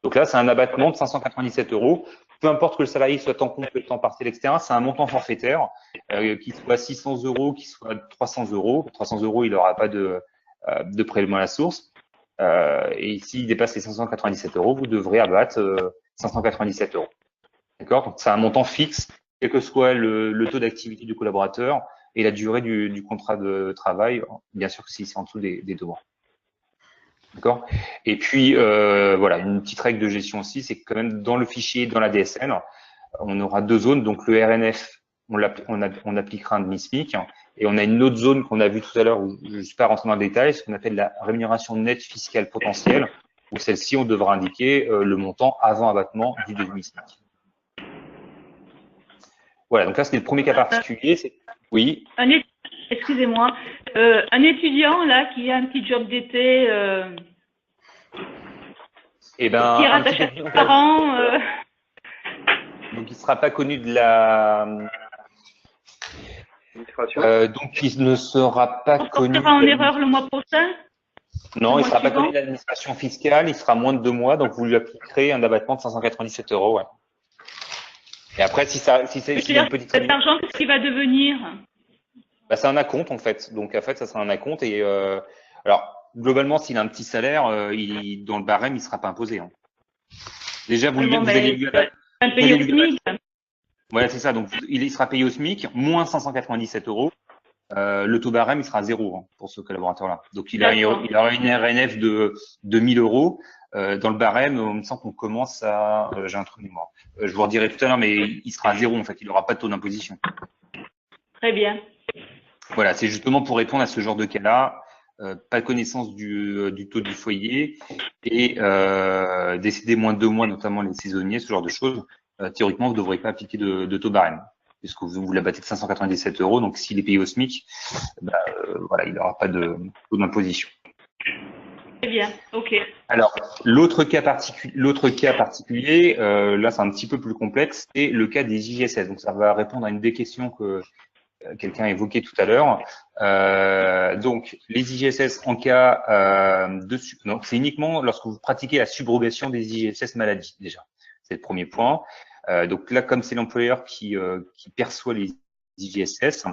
Donc là, c'est un abattement de 597 €. Peu importe que le salarié soit en complet, temps partiel, etc., c'est un montant forfaitaire, qu'il soit 600 €, qu'il soit 300 €. 300 €, il n'aura pas de prélèvement à la source. Et s'il dépasse les 597 €, vous devrez abattre 597 €. D'accord? Donc, c'est un montant fixe, quel que soit le taux d'activité du collaborateur et la durée du contrat de travail, bien sûr que si c'est en dessous des 2 mois. D'accord? Et puis, voilà, une petite règle de gestion aussi, c'est que quand même dans le fichier, dans la DSN, on aura 2 zones, donc le RNF on appliquera un demi-SMIC. Et on a une autre zone qu'on a vue tout à l'heure, où je ne suis pas rentré dans le détail, ce qu'on appelle la rémunération nette fiscale potentielle, où celle-ci, on devra indiquer le montant avant abattement du demi-SMIC. Voilà, donc là, c'est le premier cas particulier. Oui. Excusez-moi. Un étudiant, là, qui a un petit job d'été, Eh ben, qui est rattaché à ses parents. Donc, il ne sera pas connu de la. Donc, il ne sera pas connu. On sera en erreur le mois prochain. Non, il ne sera pas connu de l'administration fiscale. Il sera moins de 2 mois. Donc, vous lui appliquerez un abattement de 597 €. Ouais. Et après, si c'est une petite. Cet argent, qu'est-ce qu'il va devenir? Bah, c'est un acompte, en fait. Donc, en fait, ça sera un acompte. Et alors, globalement, s'il a un petit salaire, dans le barème, il ne sera pas imposé. Hein. Déjà, vous allez lui payer au SMIC. Voilà, c'est ça. Donc, il sera payé au SMIC, moins 597 €. Le taux barème, il sera 0 hein, pour ce collaborateur-là. Donc, il aura une RNF de 1000 €. Dans le barème, on me semble qu'on commence à… j'ai un trou de mémoire. Je vous redirai tout à l'heure, mais il sera à 0 en fait. Il n'aura pas de taux d'imposition. Très bien. Voilà, c'est justement pour répondre à ce genre de cas-là. Pas de connaissance du taux du foyer et décédé moins de 2 mois, notamment les saisonniers, ce genre de choses. Théoriquement, vous ne devrez pas appliquer de taux barème, puisque vous l'abattez de 597 €. Donc, s'il est payé au SMIC, voilà, il n'aura pas de taux d'imposition. Très bien, ok. Alors, l'autre cas particulier, là, c'est un petit peu plus complexe, c'est le cas des IGSS. Donc, ça va répondre à une des questions que quelqu'un a évoquées tout à l'heure. Donc, les IGSS en cas donc c'est uniquement lorsque vous pratiquez la subrogation des IGSS maladie, déjà. C'est le premier point. Donc là, comme c'est l'employeur qui perçoit les IGSS,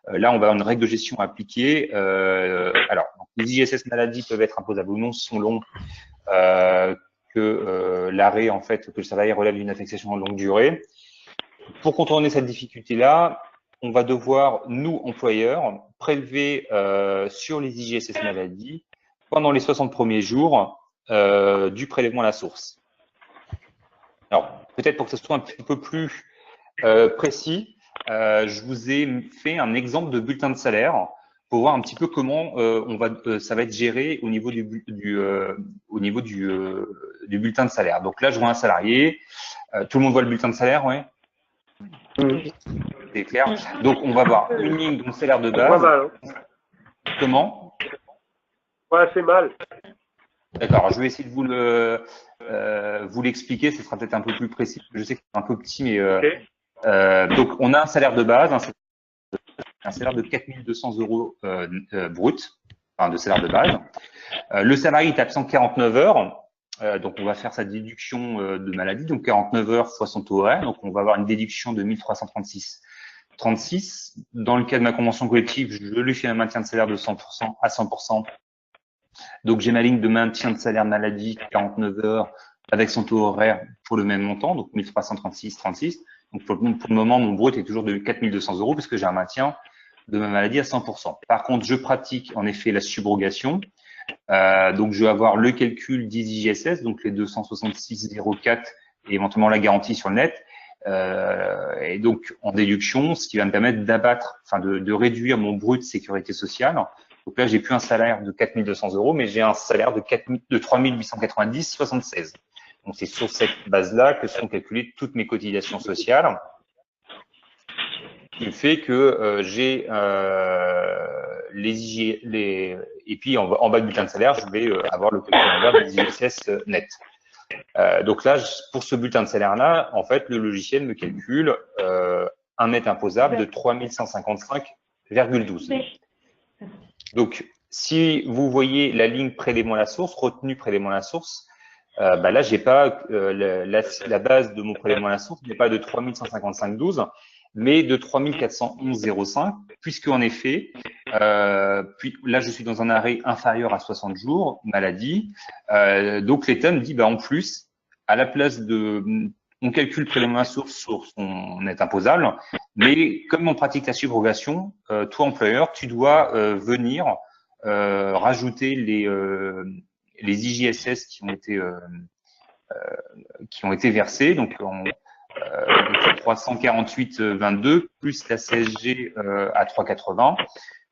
là, on va avoir une règle de gestion à appliquer. Alors, les IGSS maladie peuvent être imposables ou non selon que l'arrêt, en fait, que le salarié relève d'une affectation en longue durée. Pour contourner cette difficulté-là, on va devoir, nous, employeurs, prélever sur les IGSS maladie pendant les 60 premiers jours du prélèvement à la source. Alors, peut-être pour que ce soit un petit peu plus précis, je vous ai fait un exemple de bulletin de salaire pour voir un petit peu comment ça va être géré au niveau du bulletin de salaire. Donc là, je vois un salarié. Tout le monde voit le bulletin de salaire, ouais. C'est clair. Donc, on va voir une ligne de salaire de base. Mal, hein. Comment? Ouais, c'est mal. D'accord. Je vais essayer de vous l'expliquer. Ce sera peut-être un peu plus précis. Je sais que c'est un peu petit, mais Okay. donc on a un salaire de base, un salaire de 4 200 € brut, enfin de salaire de base. Le salarié est absent 49 heures. Donc, on va faire sa déduction de maladie, donc 49 heures fois son taux horaire. Donc, on va avoir une déduction de 1336,36. Dans le cas de ma convention collective, je lui fais un maintien de salaire de 100% à 100%. Donc, j'ai ma ligne de maintien de salaire maladie 49 heures avec son taux horaire pour le même montant, donc 1336,36. Donc, pour le moment, mon brut est toujours de 4 200 € puisque j'ai un maintien de ma maladie à 100%. Par contre, je pratique en effet la subrogation. Donc, je vais avoir le calcul des IGSS, donc les 266,04 et éventuellement la garantie sur le net. Et donc, en déduction, ce qui va me permettre d'abattre, enfin de réduire mon brut sécurité sociale. Donc là, j'ai plus un salaire de 4 200 €, mais j'ai un salaire de 3 890,76. Donc, c'est sur cette base-là que sont calculées toutes mes cotisations sociales. Ce qui fait que j'ai et puis en bas du bulletin de salaire, je vais avoir le calcul des IGSS net. Donc là, pour ce bulletin de salaire-là, en fait, le logiciel me calcule un net imposable de 3 155,12. Donc, si vous voyez la ligne prélèvement à la source, retenue prélèvement à la source, là, j'ai pas la base de mon prélèvement à la source n'est pas de 3 155,12, mais de 3 411,05, puisque en effet, puis là, je suis dans un arrêt inférieur à 60 jours, maladie. Donc, l'État me dit, en plus, à la place on calcule prélèvement à la source sur son net imposable, mais comme on pratique la subrogation, toi, employeur, tu dois venir rajouter les IJSS qui ont été versés. Donc, 348,22 plus la CSG à 3,80.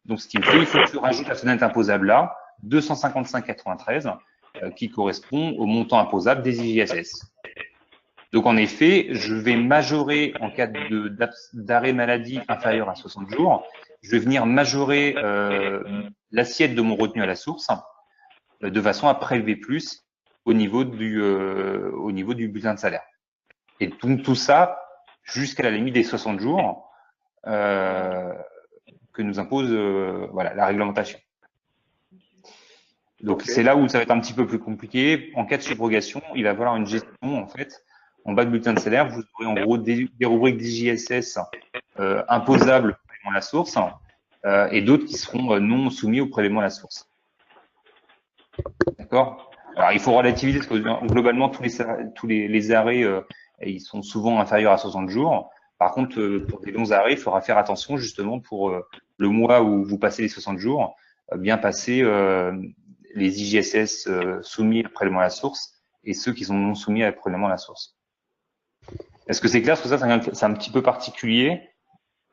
Donc, ce qui me fait, il faut que tu rajoutes à ce net imposable là 255,93 qui correspond au montant imposable des IJSS. Donc, en effet, je vais majorer en cas d'arrêt maladie inférieur à 60 jours, je vais venir majorer l'assiette de mon retenu à la source de façon à prélever plus au niveau du bulletin de salaire. Et tout ça jusqu'à la limite des 60 jours que nous impose voilà, la réglementation. Donc, c'est là où ça va être un petit peu plus compliqué. En cas de subrogation, il va y avoir une gestion, en fait. En bas de bulletin de salaire, vous aurez en gros des rubriques d'IJSS imposables au prélèvement à la source et d'autres qui seront non soumis au prélèvement à la source. D'accord? Alors, il faut relativiser parce que globalement, tous les arrêts, ils sont souvent inférieurs à 60 jours. Par contre, pour des longs arrêts, il faudra faire attention justement pour le mois où vous passez les 60 jours, bien passer les IJSS soumis au prélèvement à la source et ceux qui sont non soumis au prélèvement à la source. Est-ce que c'est clair? Parce que ça, c'est un petit peu particulier.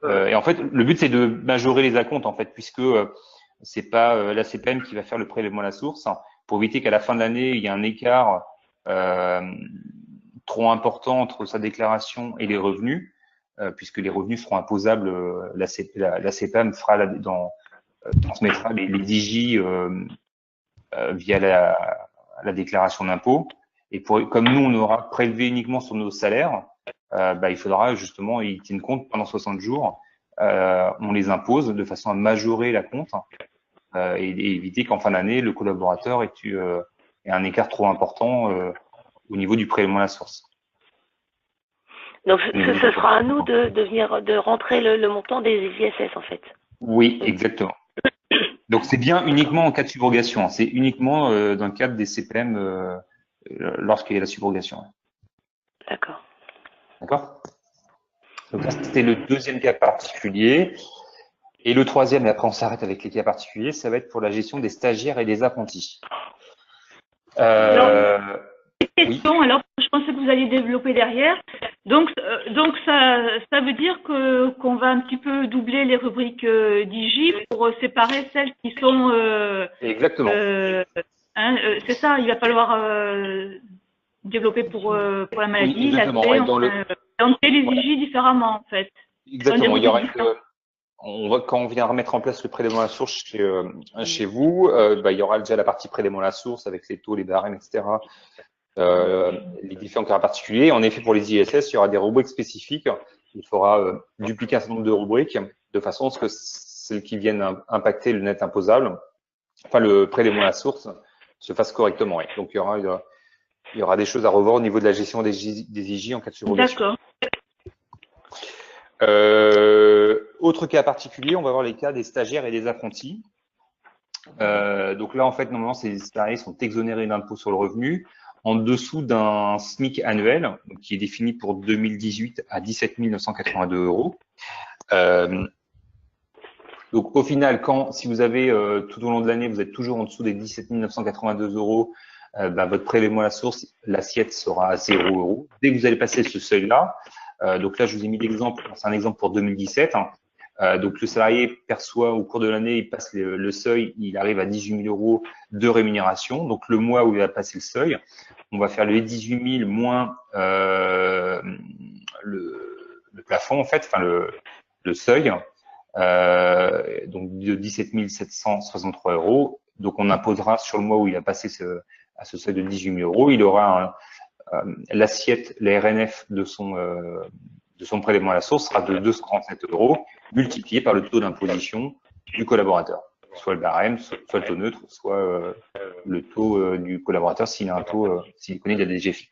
Et en fait, le but, c'est de majorer les acomptes, en fait, puisque c'est pas la CPM qui va faire le prélèvement à la source, pour éviter qu'à la fin de l'année, il y ait un écart trop important entre sa déclaration et les revenus, puisque les revenus seront imposables. La CPM fera transmettra les DIGI via la déclaration d'impôt. Et comme nous, on aura prélevé uniquement sur nos salaires, il faudra justement, ils tiennent compte pendant 60 jours, on les impose de façon à majorer la compte et éviter qu'en fin d'année, le collaborateur ait un écart trop important au niveau du prélèvement à la source. Donc, ce sera à nous de rentrer le montant des IJSS, en fait. Oui, exactement. Donc, c'est bien uniquement en cas de subrogation. C'est uniquement dans le cadre des CPM lorsqu'il y a la subrogation. D'accord. D'accord. Donc là, c'était le deuxième cas particulier. Et le troisième, et après on s'arrête avec les cas particuliers, ça va être pour la gestion des stagiaires et des apprentis. Question, oui. Alors je pensais que vous alliez développer derrière. Donc ça veut dire qu'on va un petit peu doubler les rubriques d'IJ pour séparer celles qui sont… Exactement. C'est ça, il va falloir développer pour la maladie, oui, exactement. les IJ différemment en fait. Exactement. Il y aura quand on vient remettre en place le prélèvement à la source chez vous, il y aura déjà la partie prélèvement à la source avec les taux, les barèmes, etc. Les différents cas particuliers. En effet, pour les ISS, il y aura des rubriques spécifiques. Il faudra dupliquer un certain nombre de rubriques de façon à ce que celles qui viennent impacter le net imposable, enfin le prélèvement à la source, se fasse correctement. Oui. Donc, il y aura des choses à revoir au niveau de la gestion des IJ en cas de subrogation. D'accord. Autre cas particulier, on va voir les cas des stagiaires et des apprentis. Donc là, en fait, normalement, ces salariés sont exonérés d'impôt sur le revenu en dessous d'un SMIC annuel qui est défini pour 2018 à 17 982 euros. Donc au final, si vous avez tout au long de l'année, vous êtes toujours en dessous des 17 982 euros, votre prélèvement à la source, l'assiette sera à 0 euros. Dès que vous allez passer ce seuil-là, donc là, je vous ai mis l'exemple, c'est un exemple pour 2017. Donc le salarié perçoit au cours de l'année, il passe le seuil, il arrive à 18 000 euros de rémunération. Donc le mois où il va passer le seuil, on va faire le 18 000 moins le plafond en fait, enfin le seuil, donc de 17 763 euros. Donc on imposera sur le mois où il a passé à ce seuil de 18 000 euros, il aura l'assiette, la RNF de son prélèvement à la source sera de 237 euros multiplié par le taux d'imposition du collaborateur, soit le barème, soit le taux neutre, soit le taux du collaborateur s'il a un taux, s'il connaît la DGFiP.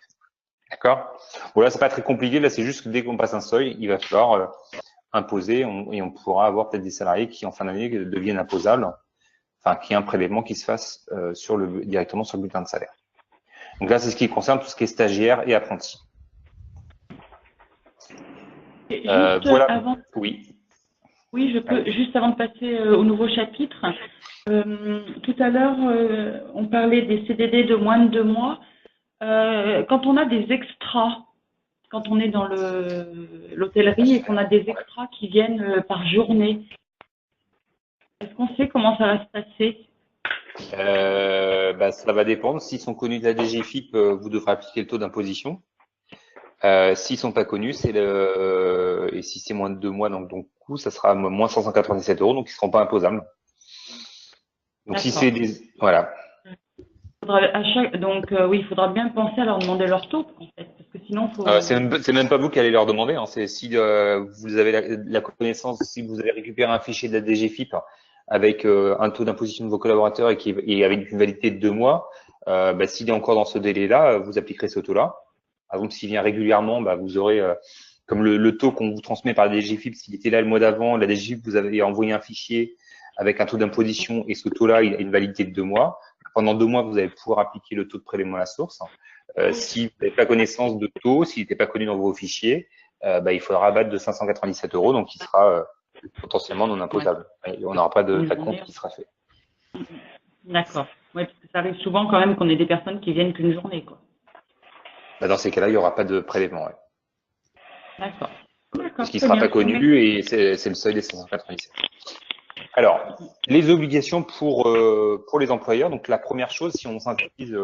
D'accord? Voilà, c'est pas très compliqué. Là, c'est juste que dès qu'on passe un seuil, il va falloir imposer et on pourra avoir peut-être des salariés qui en fin d'année deviennent imposables, enfin, qu'il y ait un prélèvement qui se fasse directement sur le bulletin de salaire. Donc là, c'est ce qui concerne tout ce qui est stagiaire et apprenti. Voilà. Oui. Oui, je peux, juste avant de passer au nouveau chapitre. Tout à l'heure, on parlait des CDD de moins de 2 mois. Quand on a des extras, quand on est dans l'hôtellerie et qu'on a des extras qui viennent par journée. Est-ce qu'on sait comment ça va se passer? Ça va dépendre. S'ils sont connus de la DGFiP, vous devrez appliquer le taux d'imposition. S'ils sont pas connus, et si c'est moins de 2 mois, donc coup, ça sera moins 597 €, donc ils seront pas imposables. Donc si c'est voilà. Oui, il faudra bien penser à leur demander leur taux, en fait, parce que sinon, c'est même pas vous qui allez leur demander. Hein, c'est si vous avez la connaissance, si vous avez récupéré un fichier de la DGFiP avec un taux d'imposition de vos collaborateurs et avec une validité de 2 mois, s'il est encore dans ce délai-là, vous appliquerez ce taux-là. Par exemple, s'il vient régulièrement, vous aurez comme le taux qu'on vous transmet par la DGFiP, s'il était là le mois d'avant, la DGFiP vous avez envoyé un fichier avec un taux d'imposition et ce taux-là, il a une validité de 2 mois. Pendant 2 mois, vous allez pouvoir appliquer le taux de prélèvement à la source. Si vous n'avez pas connaissance de taux, s'il n'était pas connu dans vos fichiers, il faudra abattre de 597 €, donc il sera potentiellement non imposable. Et on n'aura pas d'acompte qui sera fait. D'accord. Oui, parce que ça arrive souvent quand même qu'on ait des personnes qui viennent qu'une journée, quoi. Dans ces cas-là, il n'y aura pas de prélèvement. Ouais. D'accord. Parce qu'il ne sera pas connu et c'est le seuil des 597. Alors, les obligations pour les employeurs. Donc, la première chose, si on synthétise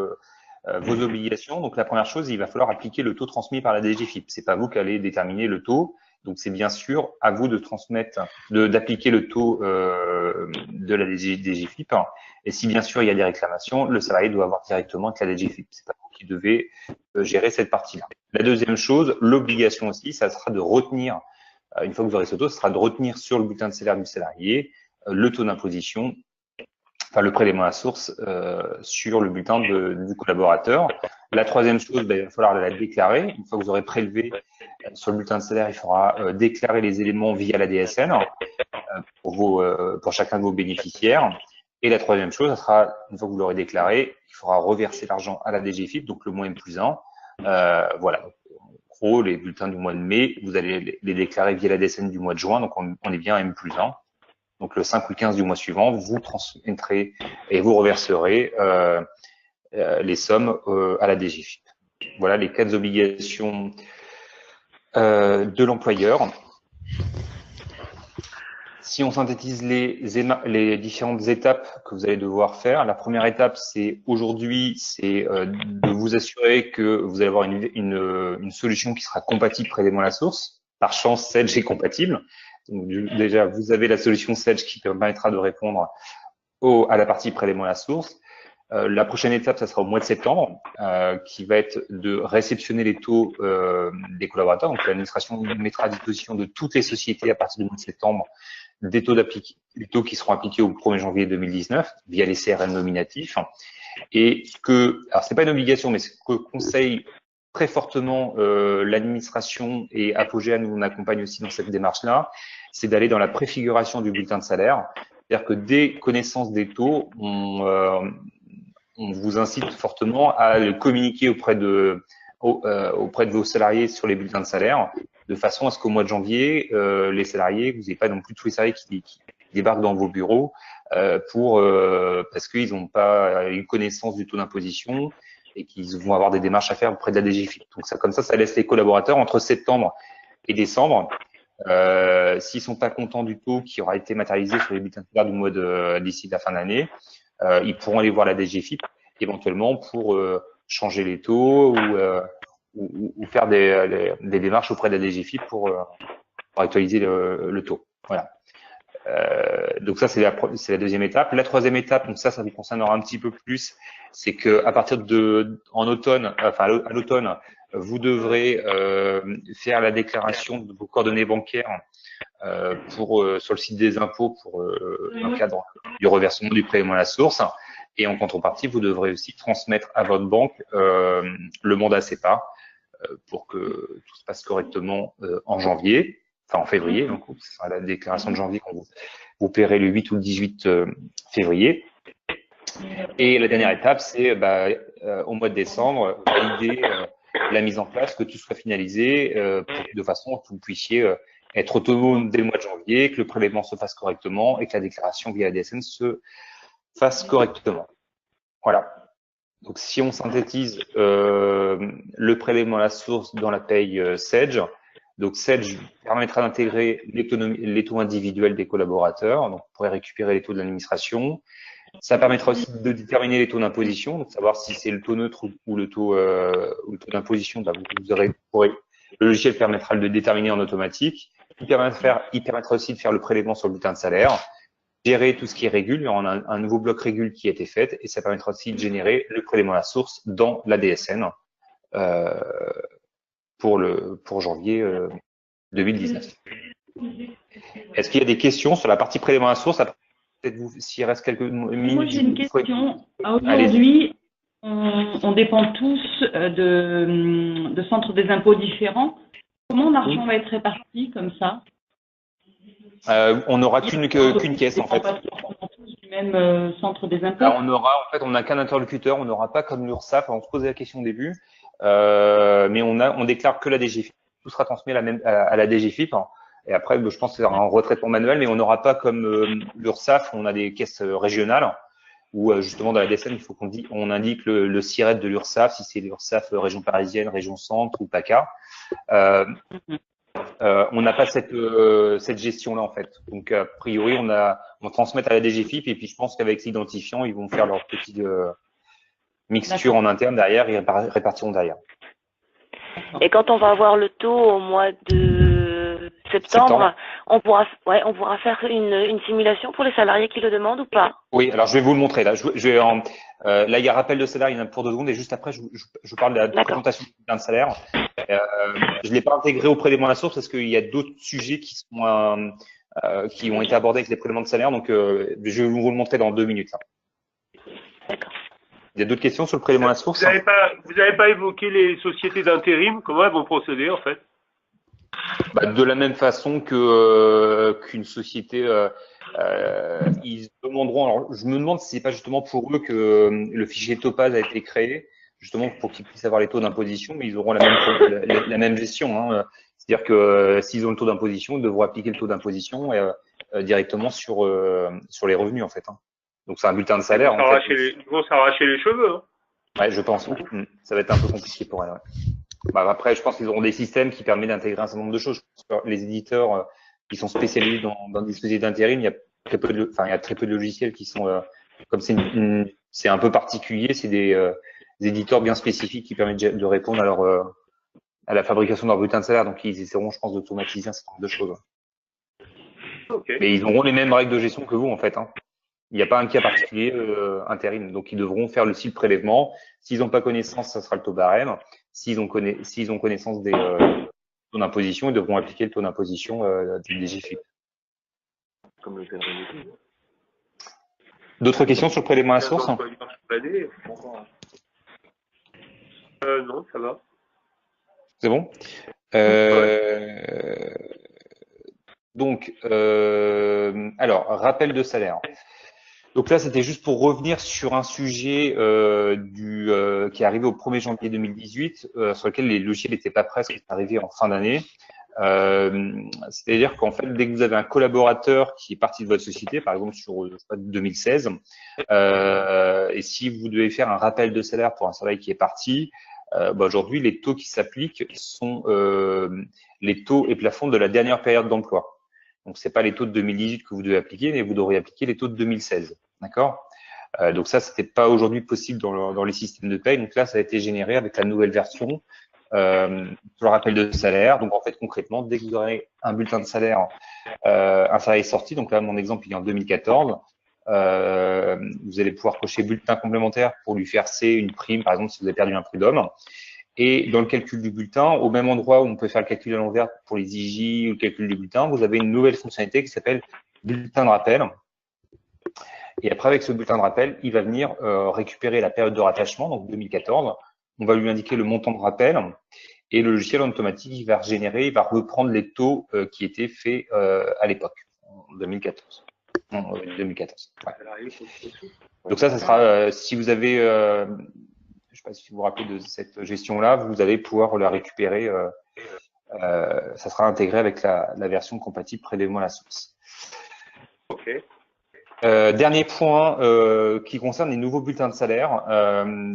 vos obligations, donc la première chose, il va falloir appliquer le taux transmis par la DGFiP. C'est pas vous qui allez déterminer le taux. Donc, c'est bien sûr à vous de d'appliquer le taux de la DGFiP. Et si bien sûr il y a des réclamations, le salarié doit avoir directement avec la DGFiP. C'est pas vous qui devez gérer cette partie-là. La deuxième chose, l'obligation aussi, ça sera de retenir, une fois que vous aurez ce taux, ça sera de retenir sur le bulletin de salaire du salarié le taux d'imposition, enfin le prélèvement à la source sur le bulletin du collaborateur. La troisième chose, il va falloir la déclarer. Une fois que vous aurez prélevé sur le bulletin de salaire, il faudra déclarer les éléments via la DSN pour chacun de vos bénéficiaires. Et la troisième chose, ça sera, une fois que vous l'aurez déclaré, il faudra reverser l'argent à la DGFiP, donc le mois M+1. Voilà. En gros, les bulletins du mois de mai, vous allez les déclarer via la DSN du mois de juin, donc on est bien à M+1. Donc, le 5 ou le 15 du mois suivant, vous transmettrez et vous reverserez les sommes à la DGFiP. Voilà les 4 obligations de l'employeur. Si on synthétise les différentes étapes que vous allez devoir faire, la première étape, c'est aujourd'hui, c'est de vous assurer que vous allez avoir une solution qui sera compatible prélèvement à la source. Par chance, Sedge est compatible. Donc, déjà, vous avez la solution Sedge qui permettra de répondre à la partie prélèvement à la source. La prochaine étape, ça sera au mois de septembre, qui va être de réceptionner les taux des collaborateurs. Donc, l'administration mettra à disposition de toutes les sociétés à partir du mois de septembre des taux qui seront appliqués au 1er janvier 2019 via les CRM nominatifs. Et alors c'est pas une obligation, mais ce que conseille très fortement l'administration et Apogea, nous on accompagne aussi dans cette démarche-là, c'est d'aller dans la préfiguration du bulletin de salaire. C'est-à-dire que dès connaissance des taux, on vous incite fortement à le communiquer auprès de vos salariés sur les bulletins de salaire, de façon à ce qu'au mois de janvier, les salariés, vous n'ayez pas non plus tous les salariés qui débarquent dans vos bureaux parce qu'ils n'ont pas eu connaissance du taux d'imposition et qu'ils vont avoir des démarches à faire auprès de la DGFiP. Donc comme ça laisse les collaborateurs entre septembre et décembre. S'ils sont pas contents du taux qui aura été matérialisé sur les bulletins de salaire du mois d'ici la fin d'année, ils pourront aller voir la DGFiP éventuellement pour changer les taux ou faire des démarches auprès de la DGFiP pour actualiser le taux. Voilà. Donc ça, c'est la deuxième étape. La troisième étape, donc ça vous concernera un petit peu plus, c'est que à partir à l'automne, vous devrez faire la déclaration de vos coordonnées bancaires sur le site des impôts dans le cadre du reversement du prélèvement à la source. Et en contrepartie, vous devrez aussi transmettre à votre banque le mandat CEPA pour que tout se passe correctement en février. Donc, ce sera la déclaration de janvier qu'on vous paierez le 8 ou le 18 février. Et la dernière étape, c'est au mois de décembre, valider la mise en place, que tout soit finalisé de façon à ce que vous puissiez être autonome dès le mois de janvier, que le prélèvement se fasse correctement et que la déclaration via la DSN se fasse correctement. Voilà. Donc, si on synthétise le prélèvement à la source dans la paye Sedge, donc Sedge permettra d'intégrer les taux individuels des collaborateurs. Donc, on pourrait récupérer les taux de l'administration. Ça permettra aussi de déterminer les taux d'imposition, donc savoir si c'est le taux neutre ou le taux d'imposition. Bah, le logiciel permettra de le déterminer en automatique. Il permettra aussi de faire le prélèvement sur le bulletin de salaire, gérer tout ce qui est régule. Il y aura un nouveau bloc régule qui a été fait et ça permettra aussi de générer le prélèvement à la source dans la DSN pour janvier 2019. Est-ce qu'il y a des questions sur la partie prélèvement à la source? Peut-être s'il reste quelques minutes. Moi, j'ai une question. Aujourd'hui, on dépend tous de centres des impôts différents. Comment l'argent va être réparti comme ça? On n'aura qu'une caisse en fait. On est tous du même centre des impôts. Alors, on n'a qu'un interlocuteur. On n'aura pas comme l'URSSAF. On se posait la question au début, mais on déclare que la DGFIP. Tout sera transmis à la DGFIP. Et après, je pense que c'est un retraitement manuel, mais on n'aura pas comme l'URSSAF, on a des caisses régionales où justement dans la DSN, il faut qu'on indique le SIRET de l'URSSAF, si c'est l'URSSAF région parisienne, région centre ou PACA. On n'a pas cette gestion-là en fait. Donc a priori, on transmet à la DGFIP et puis je pense qu'avec l'identifiant, ils vont faire leur petite mixture en interne derrière et répartiront derrière. Et quand on va avoir le taux au mois de septembre, on pourra faire une simulation pour les salariés qui le demandent ou pas? Oui, alors je vais vous le montrer. Là, là il y a rappel de salaire, il y en a pour 2 secondes et juste après, je parle de la présentation du bulletin de salaire. Je ne l'ai pas intégré au prélèvement à la source parce qu'il y a d'autres sujets qui ont été abordés avec les prélèvements de salaire. Donc, je vais vous le montrer dans 2 minutes. Là. D'accord. Il y a d'autres questions sur le prélèvement à la source? Vous n'avez pas évoqué les sociétés d'intérim, comment elles vont procéder en fait? De la même façon qu'une société, ils demanderont. Alors, je me demande si c'est pas justement pour eux que le fichier Topaz a été créé, justement pour qu'ils puissent avoir les taux d'imposition, mais ils auront la même gestion. Hein. C'est-à-dire que s'ils ont le taux d'imposition, ils devront appliquer le taux d'imposition directement sur les revenus en fait. Hein. Donc c'est un bulletin de salaire. Ils vont s'arracher les cheveux. Hein. Ouais, je pense. Ça va être un peu compliqué pour elles. Ouais. Après, je pense qu'ils auront des systèmes qui permettent d'intégrer un certain nombre de choses. Les éditeurs qui sont spécialisés dans des sociétés d'intérim, il y a très peu de logiciels qui sont comme c'est un peu particulier, c'est des éditeurs bien spécifiques qui permettent de répondre à la fabrication de leur bulletin de salaire. Donc ils essaieront, je pense, d'automatiser un certain nombre de choses. Okay. Mais ils auront les mêmes règles de gestion que vous en fait. Hein. Il n'y a pas un cas particulier intérim. Donc, ils devront faire le site prélèvement. S'ils n'ont pas connaissance, ça sera le taux barème. S'ils ont connaissance des taux d'imposition, ils devront appliquer le taux d'imposition des DGFIP. Comme le D'autres questions sur le prélèvement à la source? Non, ça va. C'est bon? Donc, alors, rappel de salaire. Donc là, c'était juste pour revenir sur un sujet qui est arrivé au 1er janvier 2018, sur lequel les logiciels n'étaient pas prêts, c'est arrivé en fin d'année. C'est-à-dire qu'en fait, dès que vous avez un collaborateur qui est parti de votre société, par exemple sur 2016, et si vous devez faire un rappel de salaire pour un salarié qui est parti, aujourd'hui, les taux qui s'appliquent sont les taux et plafonds de la dernière période d'emploi. Donc, c'est pas les taux de 2018 que vous devez appliquer, mais vous devrez appliquer les taux de 2016. D'accord? Donc ça, c'était pas aujourd'hui possible dans les systèmes de paye. Donc là, ça a été généré avec la nouvelle version sur le rappel de salaire. Donc en fait, concrètement, dès que vous aurez un bulletin de salaire, un salarié sorti, donc là, mon exemple, il est en 2014, vous allez pouvoir cocher bulletin complémentaire pour lui verser une prime, par exemple, si vous avez perdu un prud'homme. Et dans le calcul du bulletin, au même endroit où on peut faire le calcul à l'envers pour les IJ ou le calcul du bulletin, vous avez une nouvelle fonctionnalité qui s'appelle bulletin de rappel. Et après, avec ce bulletin de rappel, il va venir récupérer la période de rattachement, donc 2014. On va lui indiquer le montant de rappel et le logiciel en automatique, il va reprendre les taux qui étaient faits à l'époque, en 2014. Non, 2014. Ouais. Donc ça sera, si vous avez, je ne sais pas si vous vous rappelez de cette gestion-là, vous allez pouvoir la récupérer. Ça sera intégré avec la version compatible prélèvement à la source. Ok. Dernier point qui concerne les nouveaux bulletins de salaire.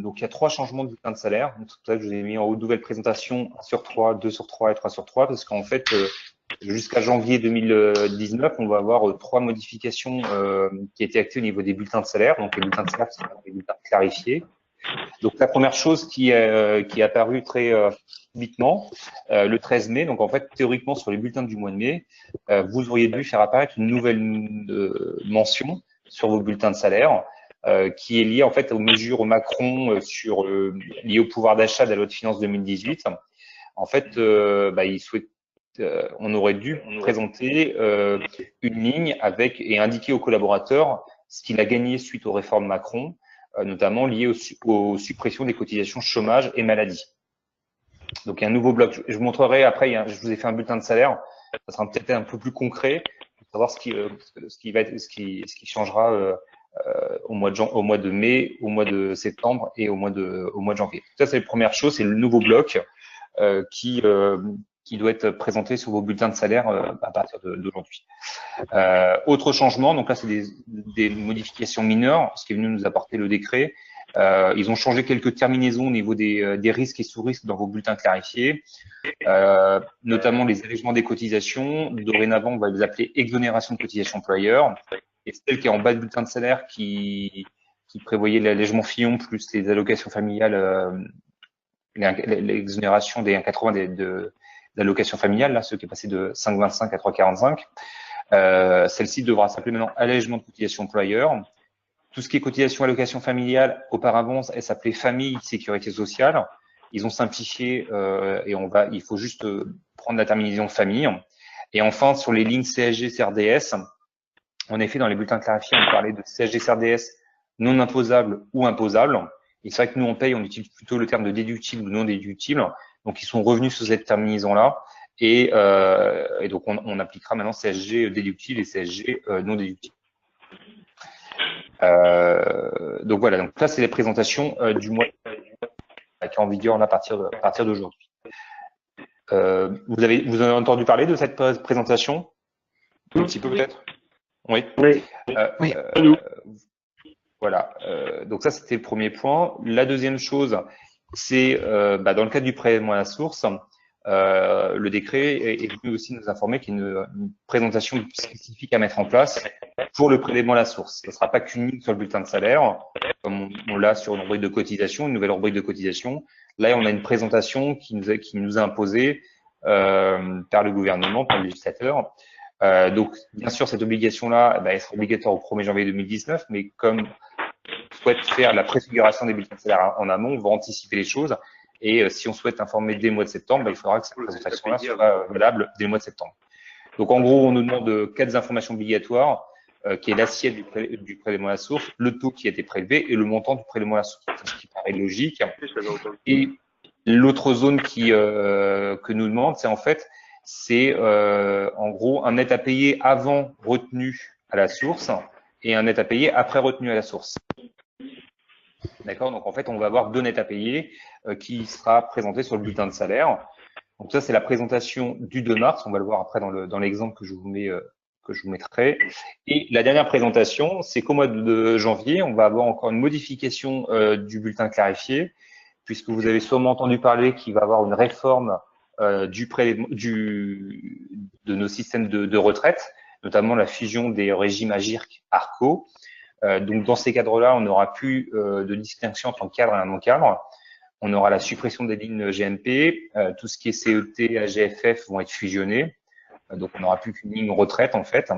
Donc, il y a 3 changements de bulletins de salaire. C'est pour ça que je vous ai mis en haut de nouvelle présentation 1 sur 3, 2 sur 3 et 3 sur 3, parce qu'en fait, jusqu'à janvier 2019, on va avoir 3 modifications qui étaient actées au niveau des bulletins de salaire. Donc, les bulletins de salaire, c'est des bulletins clarifiés. Donc, la première chose qui est apparue très subitement, le 13 mai, donc en fait, théoriquement, sur les bulletins du mois de mai, vous auriez dû faire apparaître une nouvelle mention sur vos bulletins de salaire qui est liée en fait aux mesures Macron liées au pouvoir d'achat de la loi de finances 2018. En fait, on aurait dû présenter une ligne et indiquer aux collaborateurs ce qu'il a gagné suite aux réformes Macron, notamment liées aux suppressions des cotisations chômage et maladie. Donc, il y a un nouveau bloc. Je vous montrerai après, je vous ai fait un bulletin de salaire. Ça sera peut-être un peu plus concret pour savoir ce qui changera au mois de mai, au mois de septembre et au mois de janvier. Ça, c'est la première chose, c'est le nouveau bloc qui doit être présenté sur vos bulletins de salaire à partir d'aujourd'hui. Autre changement, donc là, c'est des modifications mineures, ce qui est venu nous apporter le décret. Ils ont changé quelques terminaisons au niveau des risques et sous-risques dans vos bulletins clarifiés, notamment les allégements des cotisations. Dorénavant, on va les appeler exonération de cotisation employeur. Et celle qui est en bas de bulletin de salaire qui prévoyait l'allègement Fillon plus les allocations familiales, l'exonération des 1,80 d'allocations familiales, là, ce qui est passé de 5,25 à 3,45. Celle-ci devra s'appeler maintenant allègement de cotisation employeur. Tout ce qui est cotisation allocation familiale, auparavant, elle s'appelait famille sécurité sociale. Ils ont simplifié et il faut juste prendre la terminaison famille. Et enfin, sur les lignes CSG, CRDS, en effet, dans les bulletins clarifiés, on parlait de CSG, CRDS non imposables ou imposables. Et c'est vrai que nous, on paye, on utilise plutôt le terme de déductible ou non déductible. Donc, ils sont revenus sur cette terminaison-là. Et donc, on appliquera maintenant CSG déductible et CSG non déductible. Donc voilà, donc là c'est les présentations du mois qui est en vigueur là, à partir d'aujourd'hui. Vous avez entendu parler de cette présentation? Un petit peu peut-être? Oui. Oui. Oui. Voilà. Donc ça c'était le premier point. La deuxième chose, c'est dans le cadre du prélèvement à la source, le décret est venu aussi nous informer qu'il y a une présentation spécifique à mettre en place pour le prélèvement à la source. Ce ne sera pas qu'une ligne sur le bulletin de salaire, comme on l'a sur une rubrique de cotisation, une nouvelle rubrique de cotisation. Là, on a une présentation qui nous a imposée par le gouvernement, par le législateur. Donc, bien sûr, cette obligation-là, elle sera obligatoire au 1er janvier 2019, mais comme on souhaite faire la préfiguration des bulletins de salaire en amont, on va anticiper les choses. Et si on souhaite informer dès le mois de septembre, il faudra que cette présentation-là soit valable dès le mois de septembre. Donc, en gros, on nous demande 4 informations obligatoires, qui est l'assiette du prélèvement à la source, le taux qui a été prélevé et le montant du prélèvement à la source, ce qui paraît logique. Et l'autre zone que nous demande, c'est en fait, en gros un net à payer avant retenu à la source et un net à payer après retenu à la source. D'accord? Donc, en fait, on va avoir 2 nets à payer qui sera présenté sur le bulletin de salaire. Donc, ça, c'est la présentation du 2 mars. On va le voir après dans l'exemple que je vous mettrai. Et la dernière présentation, c'est qu'au mois de janvier, on va avoir encore une modification du bulletin clarifié, puisque vous avez sûrement entendu parler qu'il va y avoir une réforme de nos systèmes de retraite, notamment la fusion des régimes AGIRC-ARCO. Donc, dans ces cadres-là, on n'aura plus de distinction entre un cadre et un non-cadre. On aura la suppression des lignes GMP, tout ce qui est CET, AGFF vont être fusionnés. Donc, on n'aura plus qu'une ligne retraite, en fait,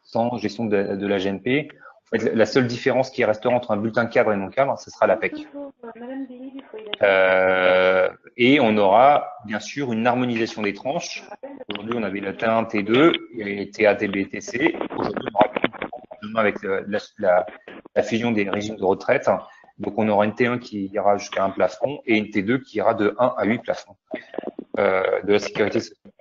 sans gestion de la GMP. En fait, la seule différence qui restera entre un bulletin cadre et non-cadre, ce sera l'APEC. Et on aura, bien sûr, une harmonisation des tranches. Aujourd'hui, on avait le T1, T2, et TA, TB, TC. Aujourd'hui, on aura avec la fusion des régimes de retraite. Donc, on aura une T1 qui ira jusqu'à un plafond et une T2 qui ira de 1 à 8 plafonds de la sécurité sociale.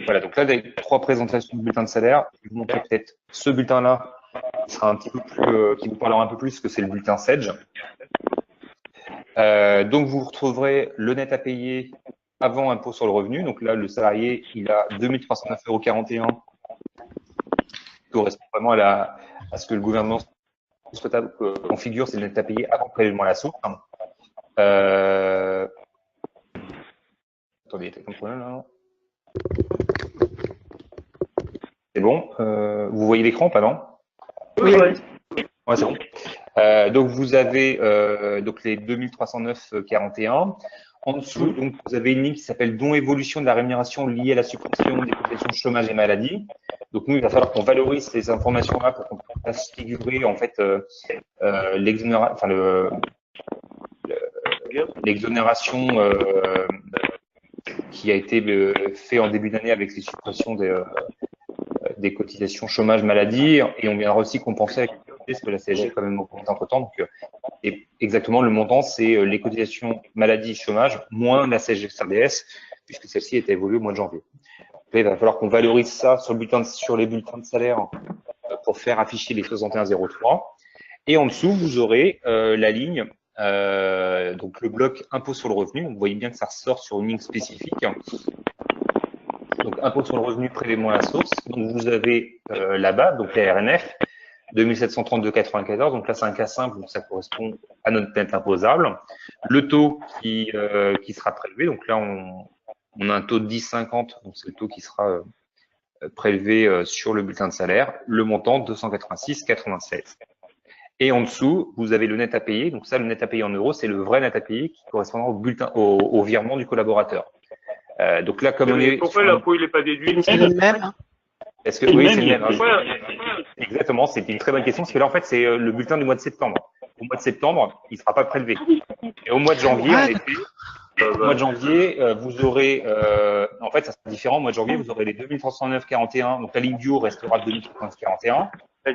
Voilà, donc là, les 3 présentations de bulletins de salaire. Je vais vous montrer peut-être ce bulletin-là qui sera un petit peu plus, qui vous parlera un peu plus, que c'est le bulletin SEDGE. Donc, vous retrouverez le net à payer avant impôt sur le revenu. Donc là, le salarié, il a 2 309,41 €, qui correspond vraiment à à ce que le gouvernement configure, c'est le net à payer avant le prélèvement à la source. Attendez, il y a un problème là. C'est bon. Vous voyez l'écran, pas non? Oui. Ouais, c'est bon. Donc vous avez donc les 2309,41. En dessous, donc vous avez une ligne qui s'appelle don évolution de la rémunération liée à la suppression des cotisations chômage et maladie. Donc nous, il va falloir qu'on valorise ces informations-là pour qu'on fasse figurer en fait l'exonération qui a été fait en début d'année avec les suppressions des cotisations chômage maladie, et on viendra aussi compenser avec parce que la CSG est quand même augmenté entre temps. Donc, et exactement, le montant, c'est les cotisations maladie chômage moins la CSG CRDS, puisque celle-ci est évoluée au mois de janvier. Donc, là, il va falloir qu'on valorise ça sur les bulletins de salaire pour faire afficher les 6103. Et en dessous, vous aurez la ligne, donc le bloc impôt sur le revenu. Vous voyez bien que ça ressort sur une ligne spécifique. Donc, impôt sur le revenu, prélèvement à la source. Donc, vous avez là-bas, donc la RNF, 2732,94. Donc là, c'est un cas simple, donc ça correspond à notre net imposable. Le taux qui sera prélevé, donc là, on a un taux de 10,50, donc c'est le taux qui sera prélevé sur le bulletin de salaire. Le montant, 286,96. Et en dessous, vous avez le net à payer. Donc ça, le net à payer en euros, c'est le vrai net à payer qui correspond au virement du collaborateur. Donc là, comme on est. Pourquoi l'impôt il n'est pas déduit? C'est le même. Est-ce que oui, c'est le même. Exactement, c'est une très bonne question, parce que là, en fait, c'est le bulletin du mois de septembre. Au mois de septembre, il ne sera pas prélevé. Et au mois de janvier, en effet, au mois de janvier, vous aurez, en fait, ça sera différent. Au mois de janvier, vous aurez les 2309,41. Donc la ligne du haut restera 2309,41.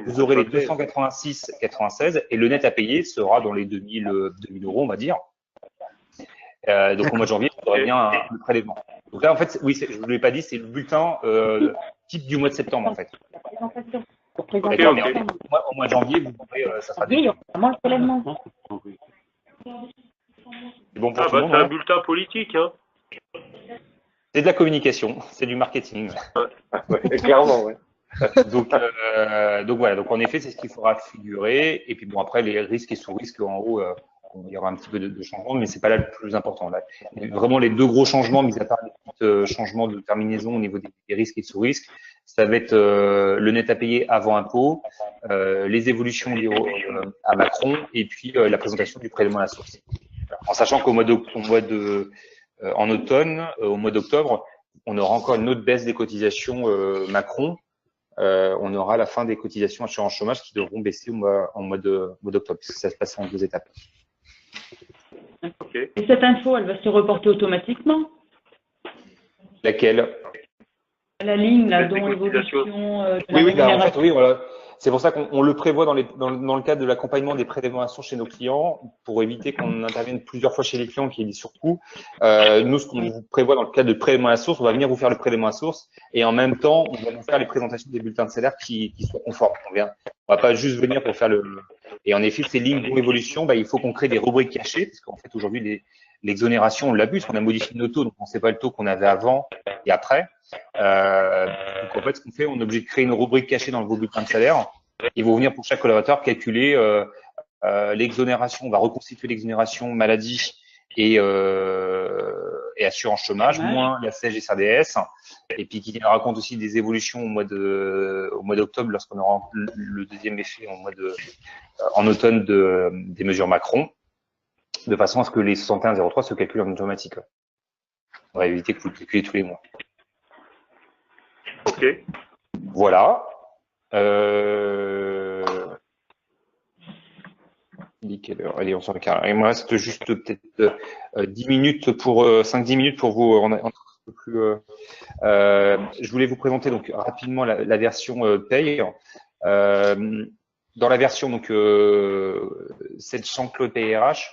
Vous aurez les 286,96 et le net à payer sera dans les 2000 euros, on va dire. Donc au mois de janvier, vous aurez bien le prélèvement. Donc là, en fait, oui, je ne vous l'ai pas dit, c'est le bulletin type du mois de septembre, en fait. Okay. Au mois de janvier, vous pourrez, ça sera différent. C'est bon pour tout le monde, c'est un bulletin politique, hein. C'est de la communication, c'est du marketing. Clairement, ouais. Donc voilà, donc en effet, c'est ce qu'il faudra figurer. Et puis bon, après, les risques et sous-risques en haut, il y aura un petit peu de changement, mais c'est pas là le plus important. Là. Vraiment, les deux gros changements, mis à part les petits changements de terminaison au niveau des risques et sous-risques, ça va être le net à payer avant impôt, les évolutions liées à Macron, et puis la présentation du prélèvement à la source. En sachant qu'au en automne, au mois d'octobre, on aura encore une autre baisse des cotisations Macron. On aura la fin des cotisations assurance chômage qui devront baisser en mois d'octobre, puisque ça se passe en 2 étapes. Okay. Et cette info, elle va se reporter automatiquement? Laquelle? La ligne, là, dont évolution oui, en fait, oui, voilà. C'est pour ça qu'on le prévoit dans le cadre de l'accompagnement des prélèvements à source chez nos clients, pour éviter qu'on intervienne plusieurs fois chez les clients qui est surcoût. Nous, ce qu'on vous prévoit dans le cadre de prélèvement à source, on va venir vous faire le prélèvement à source et en même temps, on va vous faire les présentations des bulletins de salaire qui soient conformes. On va pas juste venir pour faire Et en effet, ces lignes d'évolution, il faut qu'on crée des rubriques cachées, parce qu'en fait, aujourd'hui, l'exonération, on l'a vu, parce qu'on a modifié nos taux, donc on ne sait pas le taux qu'on avait avant et après. Donc en fait, ce qu'on fait, on est obligé de créer une rubrique cachée dans vos bulletins de salaire. Ils vont venir pour chaque collaborateur calculer l'exonération. On va reconstituer l'exonération maladie et assurance chômage, moins la CSG CRDS, et puis qui tiendra compte aussi des évolutions au mois d'octobre, lorsqu'on aura le deuxième effet en automne des mesures Macron, de façon à ce que les 61,03 se calculent en automatique. On va éviter que vous le calculez tous les mois. Ok. Voilà. Quelle heure? Allez, on s'en regarde. Il me reste juste peut-être 10 minutes 5-10 minutes pour vous. On a un peu plus. Je voulais vous présenter donc rapidement la version paye. Dans la version donc 700 Claude PRH,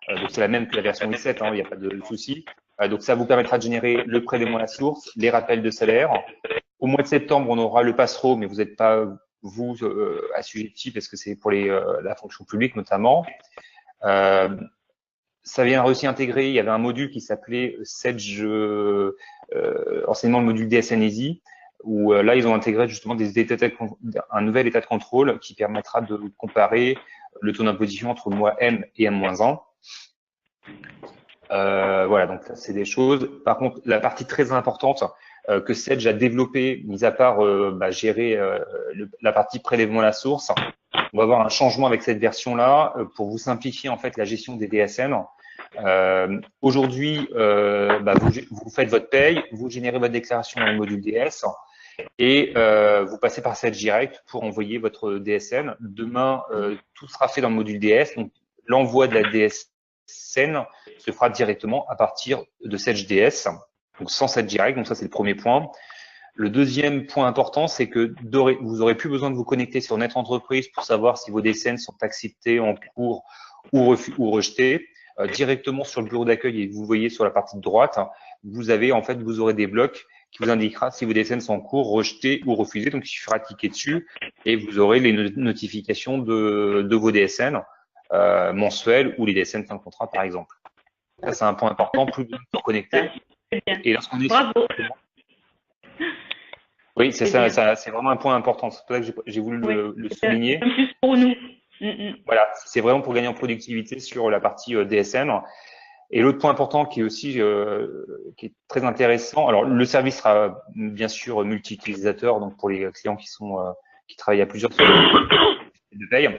donc c'est la même que la version i7, il n'y a pas de souci. Donc ça vous permettra de générer le prélèvement à la source, les rappels de salaire. Au mois de septembre, on aura le passereau, mais vous n'êtes pas vous assujetti parce que c'est pour la fonction publique notamment. Ça vient aussi intégrer, il y avait un module qui s'appelait Sedge, enseignement le module DSN Easy, où là, ils ont intégré justement un nouvel état de contrôle qui permettra de comparer le taux d'imposition entre le mois M et M-1. Voilà, donc ça, c'est des choses. Par contre, la partie très importante que Sedge a développée, mis à part gérer la partie prélèvement à la source, on va avoir un changement avec cette version-là pour vous simplifier en fait la gestion des DSN. Aujourd'hui, vous faites votre paye, vous générez votre déclaration dans le module DS et vous passez par Sedge Direct pour envoyer votre DSN. Demain, tout sera fait dans le module DS. Donc, l'envoi de la DSN se fera directement à partir de Sedge DS, donc sans Sedge Direct. Donc ça, c'est le premier point. Le deuxième point important, c'est que vous n'aurez plus besoin de vous connecter sur Net Entreprise pour savoir si vos DSN sont acceptés en cours ou rejetés. Directement sur le bureau d'accueil, et vous voyez sur la partie de droite, vous aurez des blocs qui vous indiquera si vos DSN sont en cours, rejetés ou refusés. Donc, il suffira de cliquer dessus et vous aurez les notifications de vos DSN mensuels ou les DSN fin de contrat, par exemple. Ça, c'est un point important. Plus besoin de se connecter. Et lorsqu'on est Bravo. Oui, c'est ça, c'est vraiment un point important. C'est pour ça que j'ai voulu le souligner. C'est plus pour nous. Voilà, c'est vraiment pour gagner en productivité sur la partie DSN. Et l'autre point important qui est aussi qui est très intéressant, alors le service sera bien sûr multi-utilisateur, donc pour les clients qui travaillent à plusieurs sur de paye.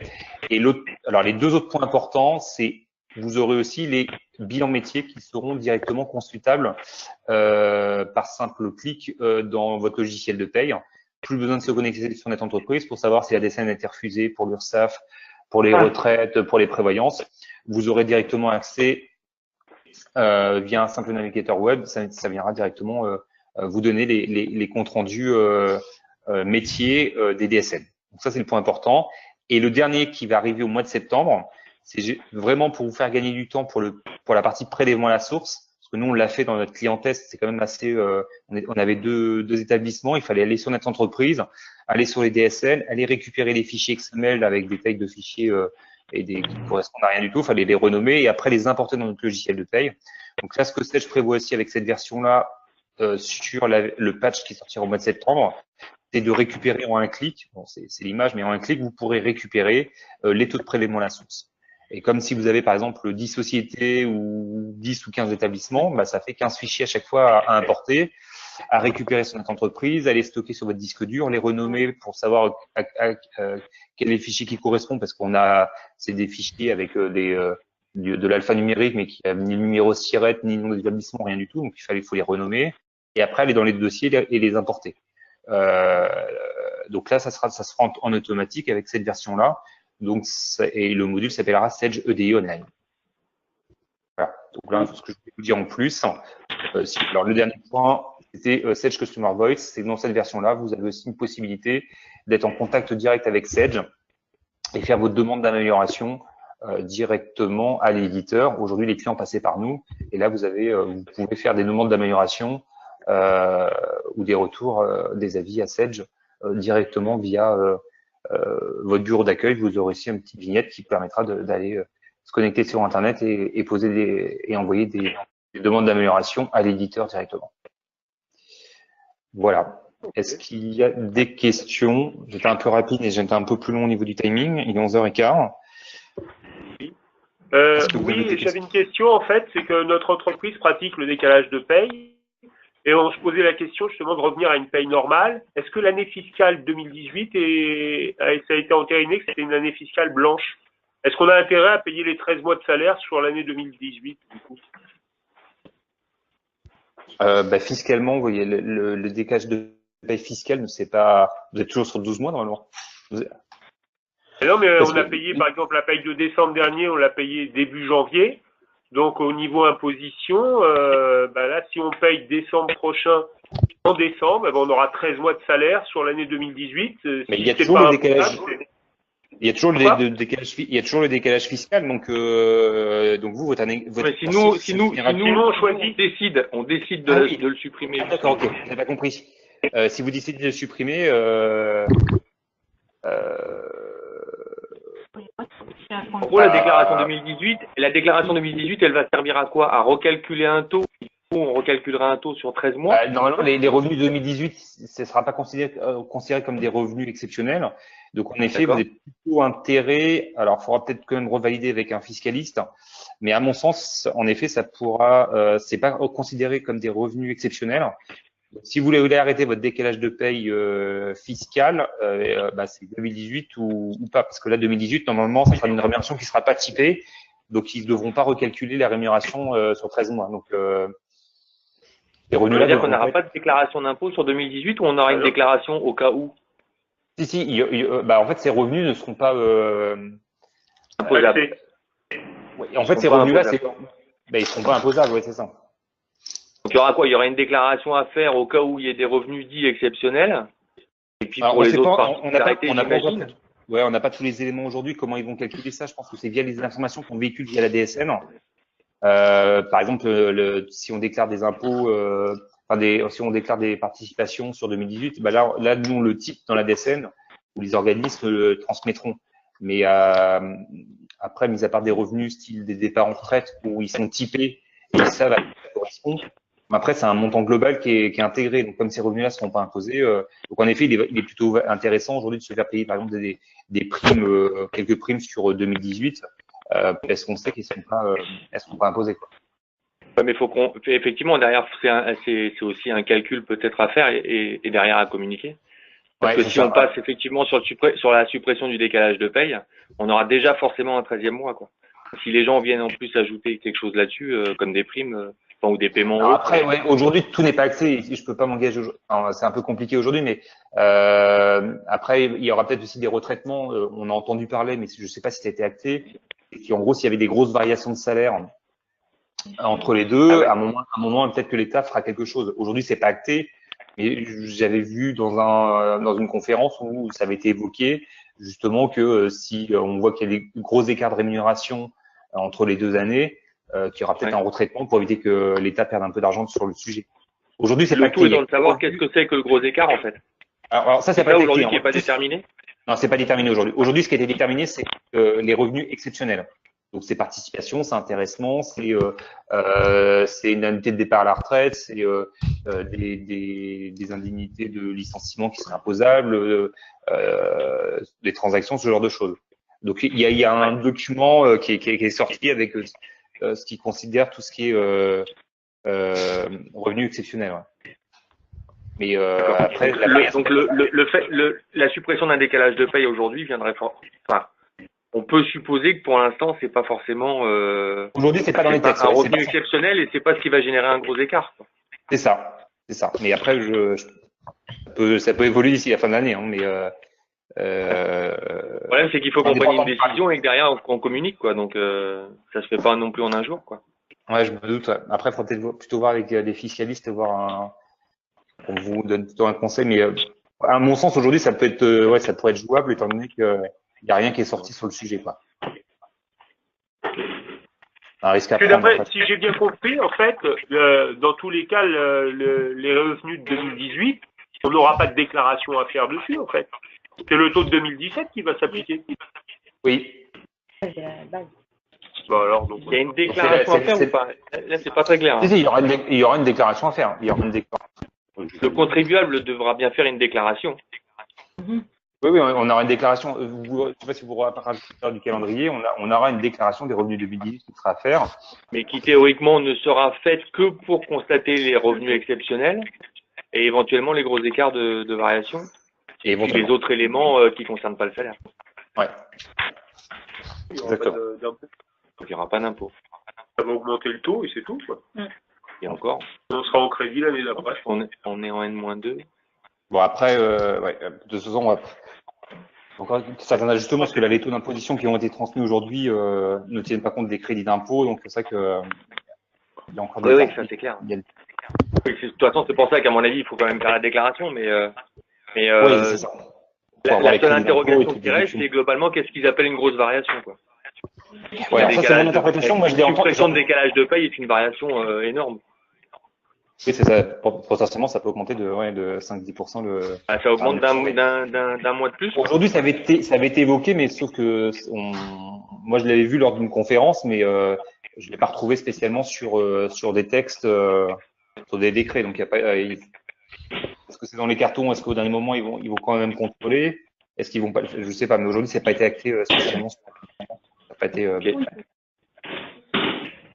Et alors les deux autres points importants, c'est vous aurez aussi les bilans métiers qui seront directement consultables par simple clic dans votre logiciel de paye. Plus besoin de se connecter sur Net Entreprise pour savoir si la DSN a été refusée pour l'URSSAF, pour les retraites, pour les prévoyances. Vous aurez directement accès via un simple navigateur web. Ça viendra directement vous donner les comptes rendus métiers des DSN. Donc ça, c'est le point important. Et le dernier qui va arriver au mois de septembre, c'est vraiment pour vous faire gagner du temps pour la partie prélèvement à la source. Parce que nous, on l'a fait dans notre client test, c'est quand même assez. On avait deux établissements. Il fallait aller sur notre entreprise, aller sur les DSN, aller récupérer les fichiers XML avec des tailles de fichiers qui ne correspondent à rien du tout. Il fallait les renommer et après les importer dans notre logiciel de paye. Donc là, ce que Sedge prévoit aussi avec cette version-là sur le patch qui sortira au mois de septembre, c'est de récupérer en un clic. Bon, c'est l'image, mais en un clic, vous pourrez récupérer les taux de prélèvement à la source. Et comme si vous avez par exemple 10 sociétés ou 10 ou 15 établissements, ça fait 15 fichiers à chaque fois à importer, à récupérer sur notre entreprise, à les stocker sur votre disque dur, les renommer pour savoir quels sont les fichiers qui correspondent, parce c'est des fichiers avec de l'alphanumérique, mais qui a ni le numéro SIRET, ni le nom d'établissement, rien du tout. Donc il faut les renommer et après aller dans les dossiers et les importer. Donc là, ça sera en automatique avec cette version-là. Donc, et le module s'appellera Sedge EDI Online. Voilà. Donc là, ce que je peux vous dire en plus. Alors, le dernier point, c'était Sedge Customer Voice. C'est que dans cette version-là, vous avez aussi une possibilité d'être en contact direct avec Sedge et faire votre demande d'amélioration directement à l'éditeur. Aujourd'hui, les clients passaient par nous. Et là, vous pouvez faire des demandes d'amélioration ou des retours, des avis à Sedge directement via votre bureau d'accueil. Vous aurez aussi une petite vignette qui permettra d'aller se connecter sur Internet et poser et envoyer des demandes d'amélioration à l'éditeur directement. Voilà. Est-ce qu'il y a des questions? J'étais un peu rapide et j'étais un peu plus long au niveau du timing. Il est 11h15. Oui, j'avais une question en fait, c'est que notre entreprise pratique le décalage de paye. Et on se posait la question justement de revenir à une paye normale. Est-ce que l'année fiscale 2018 ça a été entériné que c'était une année fiscale blanche? Est-ce qu'on a intérêt à payer les 13 mois de salaire sur l'année 2018 du coup? Fiscalement, vous voyez, le décalage de paye fiscale, c'est pas. Vous êtes toujours sur 12 mois normalement. Non, mais on a payé par exemple la paye de décembre dernier, on l'a payé début janvier. Donc au niveau imposition, là si on paye décembre prochain en décembre, on aura 13 mois de salaire sur l'année 2018. Mais il y a toujours le décalage. Il y a toujours le décalage fiscal, donc vous votre année. Si nous on choisit, on décide de le supprimer. D'accord, ok, j'ai pas compris. Si vous décidez de le supprimer, en gros, la déclaration 2018, elle va servir à quoi? À recalculer un taux on recalculera un taux sur 13 mois. Normalement, les revenus 2018, ce ne sera pas considéré comme des revenus exceptionnels. Donc, en effet, vous avez plutôt intérêt, alors il faudra peut-être quand même revalider avec un fiscaliste, mais à mon sens, en effet, ça pourra, c'est pas considéré comme des revenus exceptionnels. Donc, si vous voulez arrêter votre décalage de paye fiscal, c'est 2018 ou pas, parce que là, 2018, normalement, ça sera une rémunération qui ne sera pas typée, donc ils ne devront pas recalculer la rémunération sur 13 mois. Donc, les revenus là, dire qu'on n'aura pas de déclaration d'impôt sur 2018 ou on aura une déclaration au cas où? Si, en fait, ces revenus ne seront pas imposables. Oui, en fait, ces revenus-là, ils ne seront pas imposables, oui, c'est ça. Donc, il y aura quoi? Il y aura une déclaration à faire au cas où il y ait des revenus dits exceptionnels. Et puis, pour les autres, on n'a pas tous les éléments aujourd'hui. Comment ils vont calculer ça? Je pense que c'est via les informations qu'on véhicule via la DSN. Par exemple, si on déclare des impôts, si on déclare des participations sur 2018, là, nous, on le type dans la DSN, où les organismes le transmettront. Mais après, mis à part des revenus style des départs en retraite, où ils sont typés et ils savent à quoi ça correspond, après, c'est un montant global qui est intégré. Donc, comme ces revenus-là ne seront pas imposés, donc en effet, il est plutôt intéressant aujourd'hui de se faire payer, par exemple, des primes, quelques primes sur 2018, parce qu'on sait qu'elles ne seront pas imposées, quoi. Ouais, mais effectivement, derrière, c'est aussi un calcul peut-être à faire et derrière à communiquer. Parce que si on passe effectivement sur la suppression du décalage de paye, on aura déjà forcément un 13e mois, quoi. Si les gens viennent en plus ajouter quelque chose là-dessus, comme des primes, ou des paiements. Alors après, aujourd'hui, tout n'est pas axé. Je peux pas m'engager. C'est un peu compliqué aujourd'hui, mais après, il y aura peut-être aussi des retraitements. On a entendu parler, mais je ne sais pas si ça a été acté. Et en gros, s'il y avait des grosses variations de salaire entre les deux, à un moment, peut-être que l'État fera quelque chose. Aujourd'hui, c'est pas acté, mais j'avais vu dans une conférence où ça avait été évoqué, justement, que si on voit qu'il y a des gros écarts de rémunération entre les 2 années, qu'il y aura peut-être un retraitement pour éviter que l'État perde un peu d'argent sur le sujet. Aujourd'hui, c'est pas acté. Le tout est dans le savoir qu'est-ce que c'est que le gros écart, en fait. Alors ça, c'est pas aujourd'hui qui n'est pas déterminé. Non, c'est pas déterminé aujourd'hui. Aujourd'hui, ce qui a été déterminé, c'est les revenus exceptionnels. Donc, c'est participation, c'est intéressement, c'est une indemnité de départ à la retraite, c'est des indemnités de licenciement qui seraient imposables, des transactions, ce genre de choses. Donc, il y a un document qui est sorti avec ce qui considère tout ce qui est revenu exceptionnel. Ouais. Mais après, la suppression d'un décalage de paye aujourd'hui viendrait on peut supposer que pour l'instant c'est pas forcément aujourd'hui c'est pas dans les textes, un revenu exceptionnel et c'est pas ce qui va générer un gros écart. C'est ça. Mais après ça peut évoluer d'ici la fin de l'année, hein, mais le problème c'est qu'il faut qu'on prenne une décision et que derrière on communique, quoi. Donc ça se fait pas non plus en un jour, quoi. Ouais, je me doute. Ouais. Après, il faut peut-être plutôt voir avec des fiscalistes, on vous donne plutôt un conseil, mais à mon sens aujourd'hui ça peut être ça pourrait être jouable étant donné que il n'y a rien qui est sorti sur le sujet, quoi. Un risque à prendre. Si j'ai bien compris, en fait, dans tous les cas, les revenus de 2018, on n'aura pas de déclaration à faire dessus, en fait. C'est le taux de 2017 qui va s'appliquer. Oui. Bon, alors, donc, il y a une déclaration à faire ou pas? Là, c'est pas très clair. Hein. Si, il y aura une déclaration à faire. Le contribuable devra bien faire une déclaration. Oui, on aura une déclaration. Je ne sais pas si vous vous rappelez du calendrier. On aura une déclaration des revenus 2018 qui sera à faire. Mais qui théoriquement ne sera faite que pour constater les revenus exceptionnels et éventuellement les gros écarts de variation. Et les autres éléments qui ne concernent pas le salaire. Ouais. Exactement. Donc il n'y aura pas d'impôt. Ça va augmenter le taux et c'est tout, quoi. Et encore. On sera en crédit l'année d'après. On est en N-2. Bon, après, de toute façon, on va. Encore certains ajustements, parce que les taux d'imposition qui ont été transmis aujourd'hui ne tiennent pas compte des crédits d'impôt, donc c'est ça que il y a encore des. Oui, ça c'est clair. De toute façon, c'est pour ça qu'à mon avis, il faut quand même faire la déclaration, mais oui, c'est ça. La seule interrogation qui reste, c'est globalement qu'est-ce qu'ils appellent une grosse variation, quoi. Ouais, ça c'est mon interprétation. Moi, je l'ai entendu. La suppression de décalage de paye est une variation énorme. Oui, c'est ça. Potentiellement, ça peut augmenter de 5-10% ça augmente d'un mois de plus. Aujourd'hui, ça avait été évoqué, mais sauf que moi, je l'avais vu lors d'une conférence, mais je l'ai pas retrouvé spécialement sur des textes, sur des décrets. Donc, il y a pas, est-ce que c'est dans les cartons? Est-ce qu'au dernier moment, ils vont quand même contrôler? Est-ce qu'ils vont pas? Je sais pas, mais aujourd'hui, ça n'a pas été acté spécialement. Ça n'a pas été.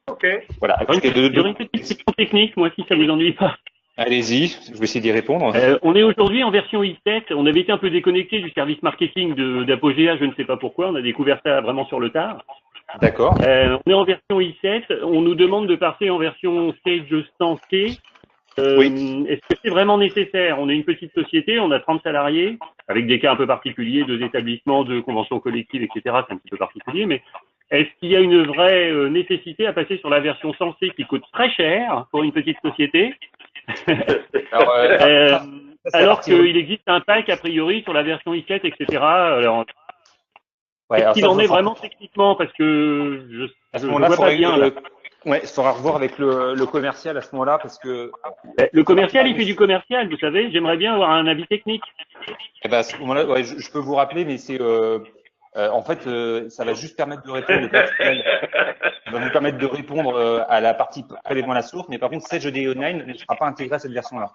Ok. Voilà. J'aurais une petite question technique, moi, si ça vous ennuie pas. Allez-y, je vais essayer d'y répondre. On est aujourd'hui en version i7. On avait été un peu déconnecté du service marketing d'Apogea, je ne sais pas pourquoi. On a découvert ça vraiment sur le tard. D'accord. On est en version i7. On nous demande de passer en version Sage 100K. Oui. Est-ce que c'est vraiment nécessaire? On est une petite société, on a 30 salariés, avec des cas un peu particuliers, 2 établissements, 2 conventions collectives, etc. C'est un petit peu particulier, mais est-ce qu'il y a une vraie nécessité à passer sur la version 100C qui coûte très cher pour une petite société? Alors qu'il existe un pack a priori sur la version i7, etc. Alors, est-ce qu'il en est vraiment techniquement? Parce que je ne vois pas bien. Ouais, il faudra revoir avec le commercial à ce moment-là parce que. Le commercial, il fait du commercial, vous savez. J'aimerais bien avoir un avis technique. Eh ben, à ce moment-là, ouais, je peux vous rappeler, mais c'est en fait, ça va juste permettre de répondre au personnel. Ça va vous permettre de répondre à la partie prélèvement à la source, mais par contre, Sage EDI Online ne sera pas intégré à cette version-là.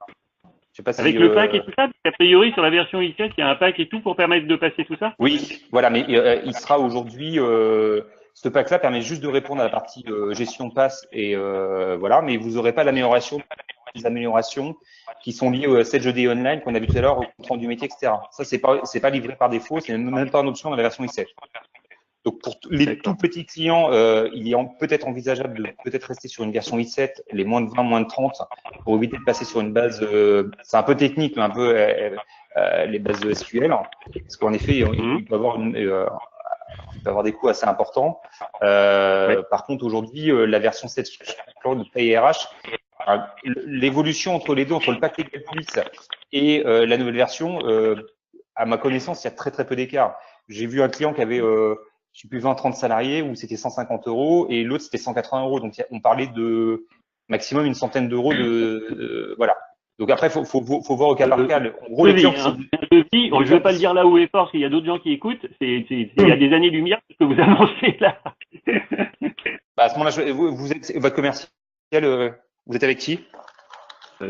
Je sais pas si, avec le pack et tout ça, parce qu'a priori sur la version i7, il y a un pack et tout pour permettre de passer tout ça. Oui, voilà, mais il sera aujourd'hui. Ce pack-là permet juste de répondre à la partie gestion passe et voilà, mais vous n'aurez pas l'amélioration, les améliorations qui sont liées au Sage EDI Online qu'on a vu tout à l'heure, au compte rendu métier, etc. Ça, c'est pas livré par défaut, c'est même pas une option dans la version i7. Donc pour les tout petits clients, il est peut-être envisageable de peut-être rester sur une version i7, les moins de 20, moins de 30, pour éviter de passer sur une base. C'est un peu technique, mais un peu les bases de SQL, parce qu'en effet, il peut avoir il peut avoir des coûts assez importants. Par contre, aujourd'hui, la version 7 de Pay RH, l'évolution entre les deux, entre le pack Legalpolice et la nouvelle version, à ma connaissance, il y a très très peu d'écart. J'ai vu un client qui avait, je sais plus, 20-30 salariés où c'était 150 € et l'autre c'était 180 €. Donc on parlait de maximum une centaine d'euros voilà. Donc après, faut voir au cas par cas. En gros, les clients je ne vais pas le dire là où est fort, parce qu'il y a d'autres gens qui écoutent. Il y a des années-lumière ce que vous annoncez là. Bah, à ce moment-là, vous êtes votre commercial. Vous êtes avec qui? C'est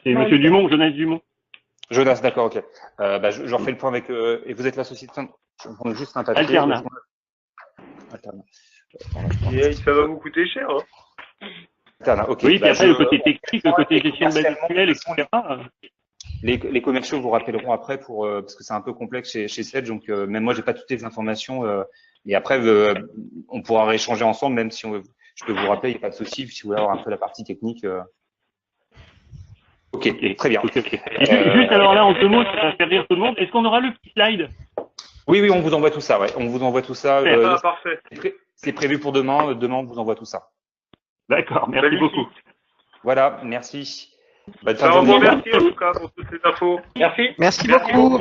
Monsieur Dumont, Jonas Dumont. Jonas, d'accord, ok. Je refais le point avec. Et vous êtes la société. Je prends juste un papier. Alterna. Et ça va vous coûter cher. Hein. Alterna, ok. Oui, puis après, le côté technique, le côté gestion de base SQL, etc. Les commerciaux vous rappelleront après parce que c'est un peu complexe chez Sage, donc même moi j'ai pas toutes les informations. Et après, on pourra rééchanger ensemble, même si je peux vous rappeler, il n'y a pas de souci si vous voulez avoir un peu la partie technique. Ok, très bien. Okay. Juste alors là, en 2 mots, ça va faire rire tout le monde. Est-ce qu'on aura le petit slide? Oui, on vous envoie tout ça. Ouais, on vous envoie tout ça. Parfait. C'est prévu pour demain. Demain, on vous envoie tout ça. D'accord, merci beaucoup. Voilà, merci. Merci en tout cas pour toutes ces infos. Merci. Merci beaucoup.